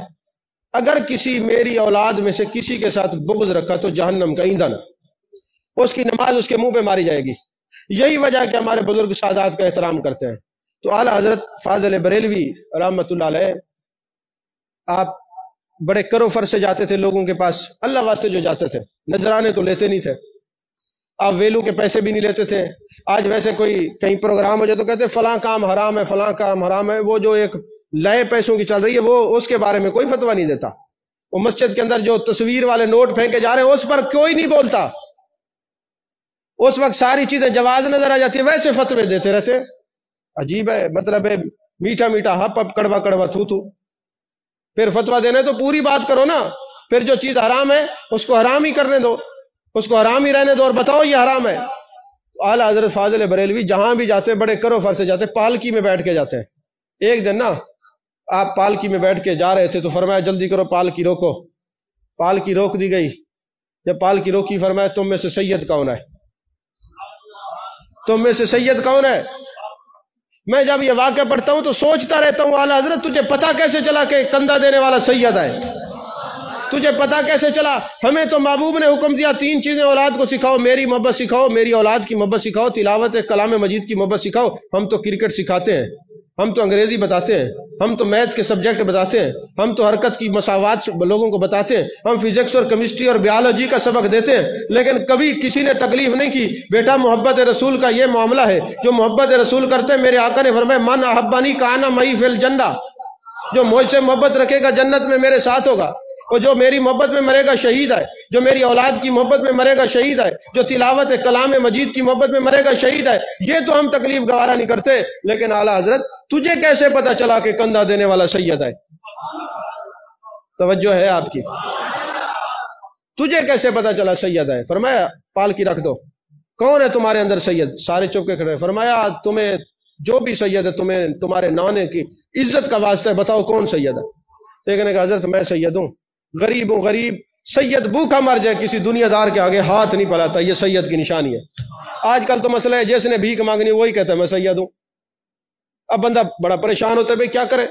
اگر کسی میری اولاد میں سے کسی کے ساتھ بغض رکھا تو جہنم کا ایندھن، اس کی نماز اس کے منہ پہ ماری جائے گی۔ یہی وجہ ہے کہ ہمارے بزرگ سادات کا احترام کرتے ہیں۔ تو اعلیٰ حضرت فاضل بریلوی رحمۃ اللہ علیہ، آپ بڑے کرو فر سے جاتے تھے لوگوں کے پاس، اللہ واسطے جو جاتے تھے، نذرانے تو لیتے نہیں تھے، آپ ویلو کے پیسے بھی نہیں لیتے تھے۔ آج ویسے کوئی کہیں پروگرام ہو جائے تو کہتے ہیں فلاں کام حرام ہے، فلاں کام حرام ہے۔ وہ جو ایک لئے پیسوں کی چل رہی ہے، وہ اس کے بارے میں کوئی فتویٰ نہیں دیتا۔ وہ مسجد کے اندر جو تصویر والے نوٹ پھینکے جا رہے ہیں اس پر کوئی نہیں بولتا۔ اس وقت ساری چیزیں جواز نظر آ جاتی ہے، ویسے فتوے دیتے رہتے ہیں۔ عجیب ہے، مطلب ہے میٹھا میٹھا ہپ ہپ، کڑوا کڑوا تھو تھو۔ پھر فتویٰ دینا تو پوری بات کرو نا، پھر جو چیز حرام ہے اس کو حرام ہی کرنے دو، اس کو حرام ہی رہنے دو اور بتاؤ یہ حرام ہے۔ اعلیٰ حضرت فاضل بریلوی جہاں بھی جاتے ہیں بڑے کرو فر سے جاتے ہیں، پالکی میں بیٹھ کے جاتے ہیں۔ ایک دن نا آپ پالکی میں بیٹھ کے جا رہے تھے تو فرمایا جلدی کرو پالکی روکو۔ پالکی روک دی گئی، جب پالکی روکی فرمایا تم میں سے سید کون ہے؟ تم میں سے سید کون ہے؟ میں جب یہ واقعہ پڑھتا ہوں تو سوچتا رہتا ہوں، اعلیٰ حضرت تجھے پتہ کیسے چلا کہ کندھا دینے والا سید ہے؟ تجھے پتہ کیسے چلا؟ ہمیں تو محبوب نے حکم دیا 3 چیزیں اولاد کو سکھاؤ، میری محبت سکھاؤ، میری اولاد کی محبت سکھاؤ، تلاوت کلام مجید کی محبت سکھاؤ۔ ہم تو کرکٹ سکھاتے ہیں، ہم تو انگریزی بتاتے ہیں، ہم تو میتھ کے سبجیکٹ بتاتے ہیں، ہم تو حرکت کی مساوات لوگوں کو بتاتے ہیں، ہم فزکس اور کیمسٹری اور بیالوجی کا سبق دیتے ہیں، لیکن کبھی کسی نے تکلیف نہیں کی بیٹا محبت رسول کا یہ معاملہ ہے، جو محبت رسول کرتے ہیں۔ میرے آقا نے فرمایا من احبنی کان معی فی الجنہ، جو مجھ سے محبت رکھے گا جنت میں میرے ساتھ ہوگا، اور جو میری محبت میں مرے گا شہید ہے، جو میری اولاد کی محبت میں مرے گا شہید ہے، جو تلاوت کلام مجید کی محبت میں مرے گا شہید ہے۔ یہ تو ہم تکلیف گوارا نہیں کرتے، لیکن اعلیٰ حضرت تجھے کیسے پتا چلا کہ کندھا دینے والا سید ہے؟ توجہ ہے آپ کی؟ تجھے کیسے پتا چلا سید ہے؟ فرمایا پالکی رکھ دو، کون ہے تمہارے اندر سید؟ سارے چپ کے کھڑے۔ فرمایا تمہیں جو بھی سید ہے، تمہیں تمہارے نانے کی عزت کا واسطہ ہے، بتاؤ کون سید ہے؟ تو ایک نے کہا حضرت میں سید ہوں، غریب ہوں، غریب سید بھوکا مر جائے کسی دنیا دار کے آگے ہاتھ نہیں پھیلاتا، یہ سید کی نشانی ہے۔ آج کل تو مسئلہ ہے جس نے بھیک مانگنی وہی کہتا ہے میں سید ہوں۔ اب بندہ بڑا پریشان ہوتا ہے بھئی کیا کرے،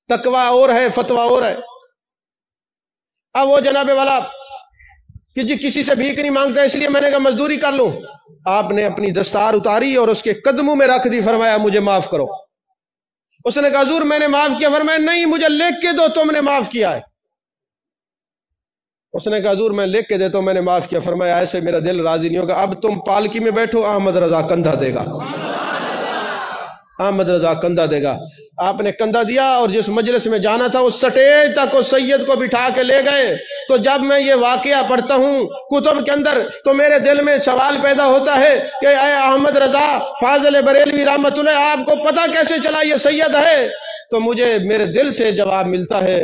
تقوی اور ہے فتویٰ اور ہے۔ اب وہ جناب والا کہ جی کسی سے بھیک نہیں مانگتا اس لیے میں نے کہا مزدوری کر لوں۔ آپ نے اپنی دستار اتاری اور اس کے قدموں میں رکھ دی، فرمایا مجھے معاف کرو۔ اس نے کہا حضور میں نے معاف کیا۔ فرمایا نہیں، مجھے لکھ کے دو تم نے معاف کیا ہے۔ اس نے کہا حضور میں لکھ کے دیتا ہوں، میں نے معاف کیا۔ فرمایا ایسے میرا دل راضی نہیں ہوگا، اب تم پالکی میں بیٹھو، احمد رضا کندھا دے گا، احمد رضا کندھا دے گا۔ آپ نے کندھا دیا اور جس مجلس میں جانا تھا اس سٹیج تک اس سید کو بٹھا کے لے گئے۔ تو جب میں یہ واقعہ پڑھتا ہوں کتب کے اندر تو میرے دل میں سوال پیدا ہوتا ہے کہ اے احمد رضا فاضل بریلوی رحمت اللہ، آپ کو پتہ کیسے چلا یہ سید ہے؟ تو مجھے میرے دل سے جواب ملتا ہے،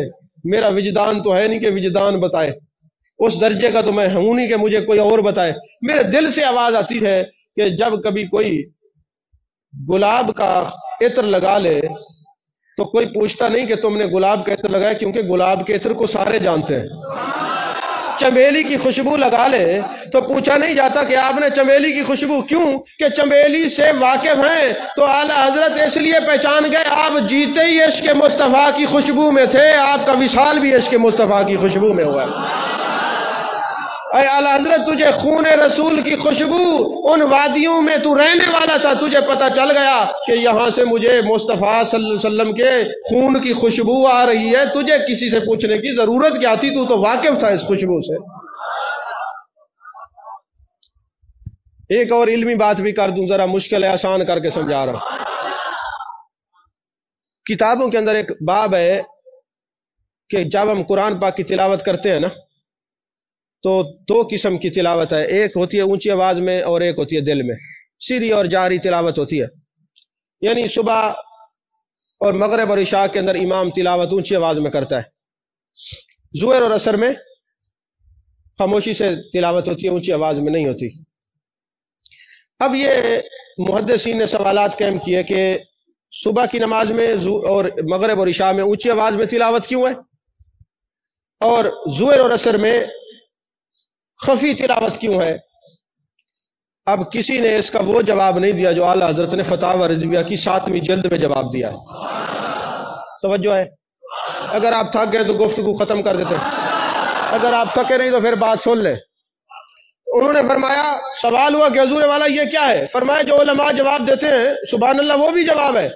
میرا وجدان تو ہے نہیں کہ وجدان بتائے، اس درجے کا تو میں ہوں نہیں کہ مجھے کوئی اور بتائے۔ میرے دل سے آواز آتی ہے کہ جب کبھی کوئی گلاب کا عطر لگا لے تو کوئی پوچھتا نہیں کہ تم نے گلاب کا عطر لگایا، کیونکہ گلاب کے عطر کو سارے جانتے ہیں۔ چمیلی کی خوشبو لگا لے تو پوچھا نہیں جاتا کہ آپ نے چمیلی کی خوشبو کیوں، کہ چمیلی سے واقف ہیں تو اعلیٰ حضرت اس لیے پہچان گئے آپ جیتے ہی عشق مصطفیٰ کی خوشبو میں تھے، آپ کا وصال بھی عشق مصطفیٰ کی خوشبو میں ہوا ہے۔ اے اعلیٰ حضرت تجھے خون رسول کی خوشبو، ان وادیوں میں تو رہنے والا تھا، تجھے پتہ چل گیا کہ یہاں سے مجھے مصطفیٰ صلی اللہ علیہ وسلم کے خون کی خوشبو آ رہی ہے، تجھے کسی سے پوچھنے کی ضرورت کیا تھی، تو واقف تھا اس خوشبو سے۔ ایک اور علمی بات بھی کر دوں، ذرا مشکل ہے آسان کر کے سمجھا رہا ہوں۔ کتابوں کے اندر ایک باب ہے کہ جب ہم قرآن پاک کی تلاوت کرتے ہیں نا تو دو قسم کی تلاوت ہے، ایک ہوتی ہے اونچی آواز میں اور ایک ہوتی ہے دل میں، سری اور جاری تلاوت ہوتی ہے۔ یعنی صبح اور مغرب اور عشاء کے اندر امام تلاوت اونچی آواز میں کرتا ہے، ظہر اور عصر میں خاموشی سے تلاوت ہوتی ہے، اونچی آواز میں نہیں ہوتی۔ اب یہ محدثین نے سوالات قائم کیے کہ صبح کی نماز میں اور مغرب اور عشاء میں اونچی آواز میں تلاوت کیوں ہے اور ظہر اور عصر میں خفی تلاوت کیوں ہے؟ اب کسی نے اس کا وہ جواب نہیں دیا جو اعلیٰ حضرت نے فتاوی رضویہ کی 7ویں جلد میں جواب دیا ہے۔ توجہ ہے، اگر آپ تھک گئے تو گفتگو ختم کر دیتے ہیں، اگر آپ تھکے نہیں تو پھر بات سن لیں۔ انہوں نے فرمایا، سوال ہوا کہ حضور والا یہ کیا ہے؟ فرمایا جو علماء جواب دیتے ہیں سبحان اللہ وہ بھی جواب ہے،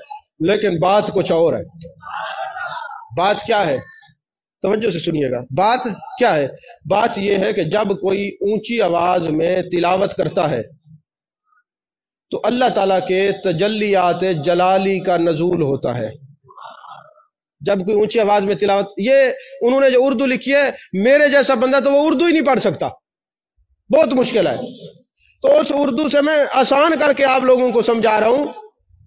لیکن بات کچھ اور ہے۔ بات کیا ہے؟ توجہ سے سنیے گا، بات کیا ہے؟ بات یہ ہے کہ جب کوئی اونچی آواز میں تلاوت کرتا ہے تو اللہ تعالیٰ کے تجلیات جلالی کا نزول ہوتا ہے۔ جب کوئی اونچی آواز میں تلاوت، یہ انہوں نے جو اردو لکھی ہے، میرے جیسا بندہ تو وہ اردو ہی نہیں پڑھ سکتا، بہت مشکل ہے۔ تو اس اردو سے میں آسان کر کے آپ لوگوں کو سمجھا رہا ہوں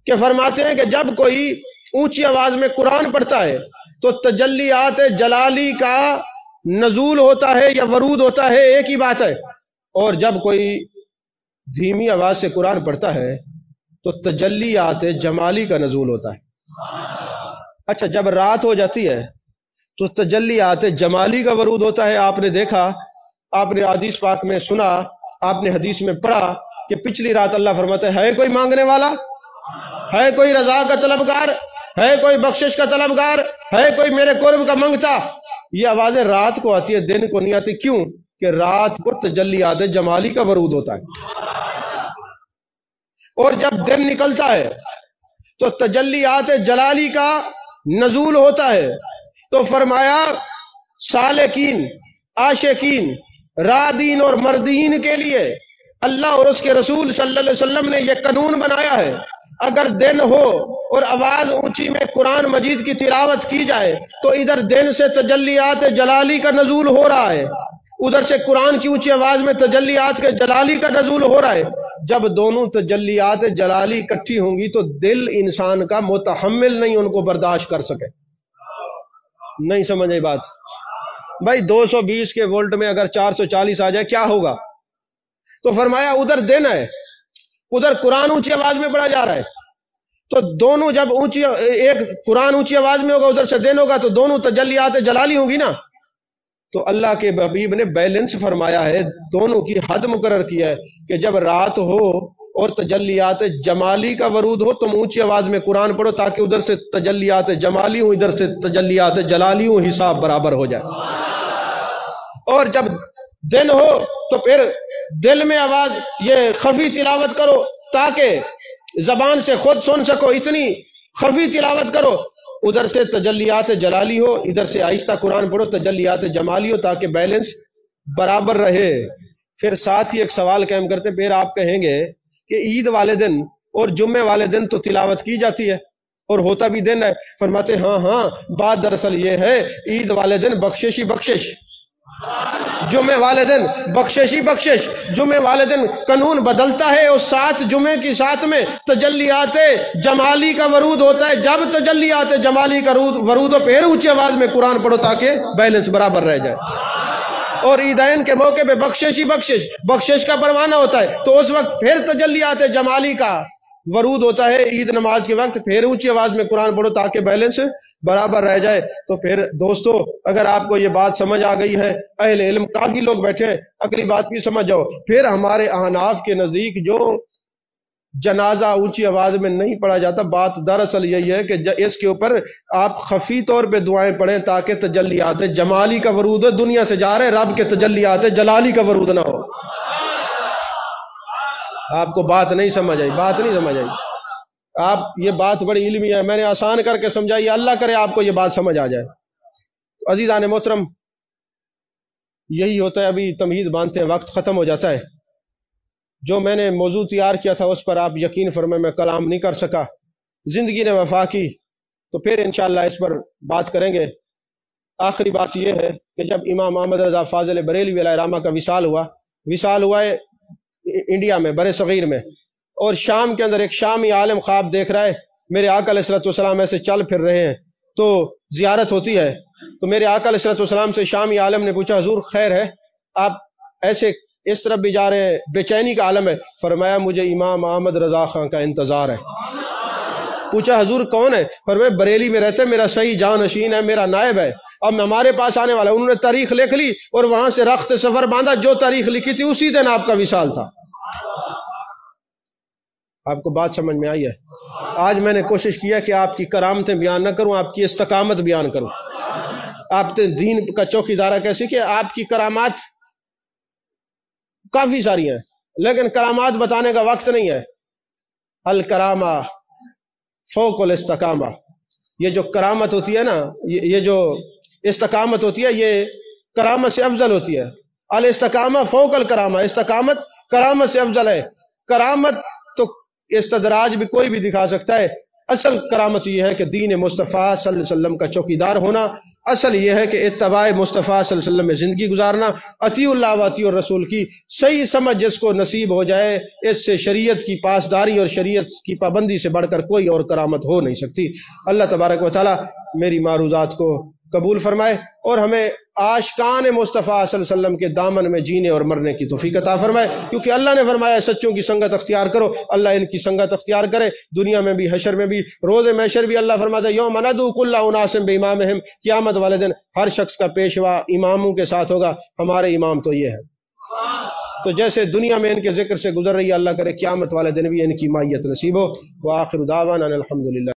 کہ فرماتے ہیں کہ جب کوئی اونچی آواز میں قرآن پڑھتا ہے تو تجلیات جلالی کا نزول ہوتا ہے یا ورود ہوتا ہے، ایک ہی بات ہے۔ اور جب کوئی دھیمی آواز سے قرآن پڑھتا ہے تو تجلیات جمالی کا نزول ہوتا ہے۔ اچھا، جب رات ہو جاتی ہے تو تجلیات جمالی کا ورود ہوتا ہے۔ آپ نے دیکھا، آپ نے حدیث پاک میں سنا، آپ نے حدیث میں پڑھا کہ پچھلی رات اللہ فرماتا ہے کوئی مانگنے والا، ہے کوئی رضا کا طلبگار، ہے کوئی بخشش کا طلبگار، ہے کوئی میرے قرب کا منگتا۔ یہ آوازیں رات کو آتی ہے، دن کو نہیں آتی۔ کیوں؟ کہ رات کو تجلیات جمالی کا ورود ہوتا ہے، اور جب دن نکلتا ہے تو تجلیات جلالی کا نزول ہوتا ہے۔ تو فرمایا سالکین، عاشقین، رادین اور مردین کے لیے اللہ اور اس کے رسول صلی اللہ علیہ وسلم نے یہ قانون بنایا ہے، اگر دن ہو اور آواز اونچی میں قرآن مجید کی تلاوت کی جائے تو ادھر دن سے تجلیات جلالی کا نزول ہو رہا ہے، ادھر سے قرآن کی اونچی آواز میں تجلیات کے جلالی کا نزول ہو رہا ہے۔ جب دونوں تجلیات جلالی اکٹھی ہوں گی تو دل انسان کا متحمل نہیں ان کو برداشت کر سکے۔ نہیں سمجھ آئی بات؟ بھائی 220 کے وولٹ میں اگر 440 آ جائے کیا ہوگا؟ تو فرمایا ادھر دن ہے، ادھر قرآن اونچی آواز میں پڑھا جا رہا ہے، تو دونوں جب اونچی، ایک قرآن اونچی آواز میں ہوگا، ادھر سے دن ہوگا، تو دونوں تجلیات جلالی ہوں گی نا۔ تو اللہ کے حبیب نے بیلنس فرمایا ہے، دونوں کی حد مقرر کیا ہے کہ جب رات ہو اور تجلیات جمالی کا ورود ہو تم اونچی آواز میں قرآن پڑھو تاکہ ادھر سے تجلیات جمالی ہوں، ادھر سے تجلیات جلالی ہوں، حساب برابر ہو جائے۔ اور جب دن ہو تو پھر دل میں آواز یہ خفی تلاوت کرو تاکہ زبان سے خود سن سکو، اتنی خفی تلاوت کرو، ادھر سے تجلیات جلالی ہو، ادھر سے آہستہ قرآن پڑھو تجلیات جمالی ہو، تاکہ بیلنس برابر رہے. پھر ساتھ ہی ایک سوال قائم کرتے، پھر آپ کہیں گے کہ عید والے دن اور جمعے والے دن تو تلاوت کی جاتی ہے اور ہوتا بھی دن ہے. فرماتے ہاں بات دراصل یہ ہے، عید والے دن بخشش ہی بخشش، جمعے والے دن بخشش ہی بخشش. جمعے والے دن قانون بدلتا ہے اور ساتھ جمعے کی ساتھ میں تجلیات جمالی کا ورود ہوتا ہے. جب تجلیات جمالی کا ورود ہو پھر اونچی آواز میں قرآن پڑھو تاکہ بیلنس برابر رہ جائے. اور عیدین کے موقع پہ بخشش ہی بخشش، بخشش کا پروانہ ہوتا ہے تو اس وقت پھر تجلیات جمالی کا ورود ہوتا ہے. عید نماز کے وقت پھر اونچی آواز میں قرآن پڑھو تاکہ بیلنس برابر رہ جائے. تو پھر دوستو اگر آپ کو یہ بات سمجھ آ گئی ہے، اہل علم کافی لوگ بیٹھے ہیں، اگلی بات بھی سمجھ جاؤ. پھر ہمارے احناف کے نزدیک جو جنازہ اونچی آواز میں نہیں پڑھا جاتا، بات دراصل یہی ہے کہ اس کے اوپر آپ خفی طور پہ دعائیں پڑھیں تاکہ تجلیات جمالی کا ورود ہو. دنیا سے جا رہے رب کے تجلیات جلالی کا ورود نہ ہو. آپ کو بات نہیں سمجھ آئی، بات نہیں سمجھ آئی. آپ یہ بات بڑی علمی ہے، میں نے آسان کر کے سمجھائی، اللہ کرے آپ کو یہ بات سمجھ آ جائے. عزیزان محترم، یہی ہوتا ہے. ابھی تمہید باندھتے ہیں، وقت ختم ہو جاتا ہے. جو میں نے موضوع تیار کیا تھا اس پر آپ یقین فرمائیں میں کلام نہیں کر سکا. زندگی نے وفا کی تو پھر انشاءاللہ اس پر بات کریں گے. آخری بات یہ ہے کہ جب امام احمد رضا فاضل بریلوی علیہ رحمہ کا وصال ہوا ہے انڈیا میں، بر صغیر میں، اور شام کے اندر ایک شامی عالم خواب دیکھ رہا ہے. میرے آقا علیہ السلام ایسے چل پھر رہے ہیں تو زیارت ہوتی ہے. تو میرے آقا علیہ السلام سے شامی عالم نے پوچھا، حضور خیر ہے، آپ ایسے اس طرف بھی جا رہے ہیں، بے چینی کا عالم ہے. فرمایا مجھے امام احمد رضا خان کا انتظار ہے. پوچھا حضور کون ہے؟ فرمایا بریلی میں رہتے، میرا صحیح جانشین ہے، میرا نائب ہے، اب ہمارے پاس آنے والا ہے. انہوں نے تاریخ لکھ لی اور وہاں سے رخت سفر باندھا. جو تاریخ لکھی تھی اسی دن آپ کا وصال تھا. آپ کو بات سمجھ میں آئی ہے؟ آج میں نے کوشش کیا کہ آپ کی کرامتیں بیان نہ کروں، آپ کی استقامت بیان کروں. آپ دین کا چوکیدارہ کیسے کہ آپ کی کرامات کافی ساری ہیں لیکن کرامات بتانے کا وقت نہیں ہے. الکرامہ فوق الاستقامہ. یہ جو کرامت ہوتی ہے نا، یہ جو استقامت ہوتی ہے، یہ کرامت سے افضل ہوتی ہے. الاستقامہ فوق الکرامہ، استقامت کرامت سے افضل ہے. کرامت تو استدراج بھی کوئی بھی دکھا سکتا ہے. اصل کرامت یہ ہے کہ دین مصطفیٰ صلی اللہ علیہ وسلم کا چوکیدار ہونا. اصل یہ ہے کہ اتباع مصطفیٰ صلی اللہ علیہ وسلم میں زندگی گزارنا. اطیع اللہ و اطیع الرسول کی صحیح سمجھ جس کو نصیب ہو جائے، اس سے شریعت کی پاسداری اور شریعت کی پابندی سے بڑھ کر کوئی اور کرامت ہو نہیں سکتی. اللہ تبارک و تعالی میری معروضات کو قبول فرمائے اور ہمیں عاشقان مصطفیٰ صلی اللہ علیہ وسلم کے دامن میں جینے اور مرنے کی توفیق عطا فرمائے. کیونکہ اللہ نے فرمایا سچوں کی سنگت اختیار کرو. اللہ ان کی سنگت اختیار کرے، دنیا میں بھی حشر میں بھی. روز محشر بھی اللہ فرماتا ہے یوم ندعو کل اناس بامامہم، قیامت والے دن ہر شخص کا پیشوا اماموں کے ساتھ ہوگا. ہمارے امام تو یہ ہے. تو جیسے دنیا میں ان کے ذکر سے گزر رہی ہے، اللہ کرے قیامت والے دن بھی ان کی مائیت نصیب ہو. وآخر دعوانا الحمدللہ.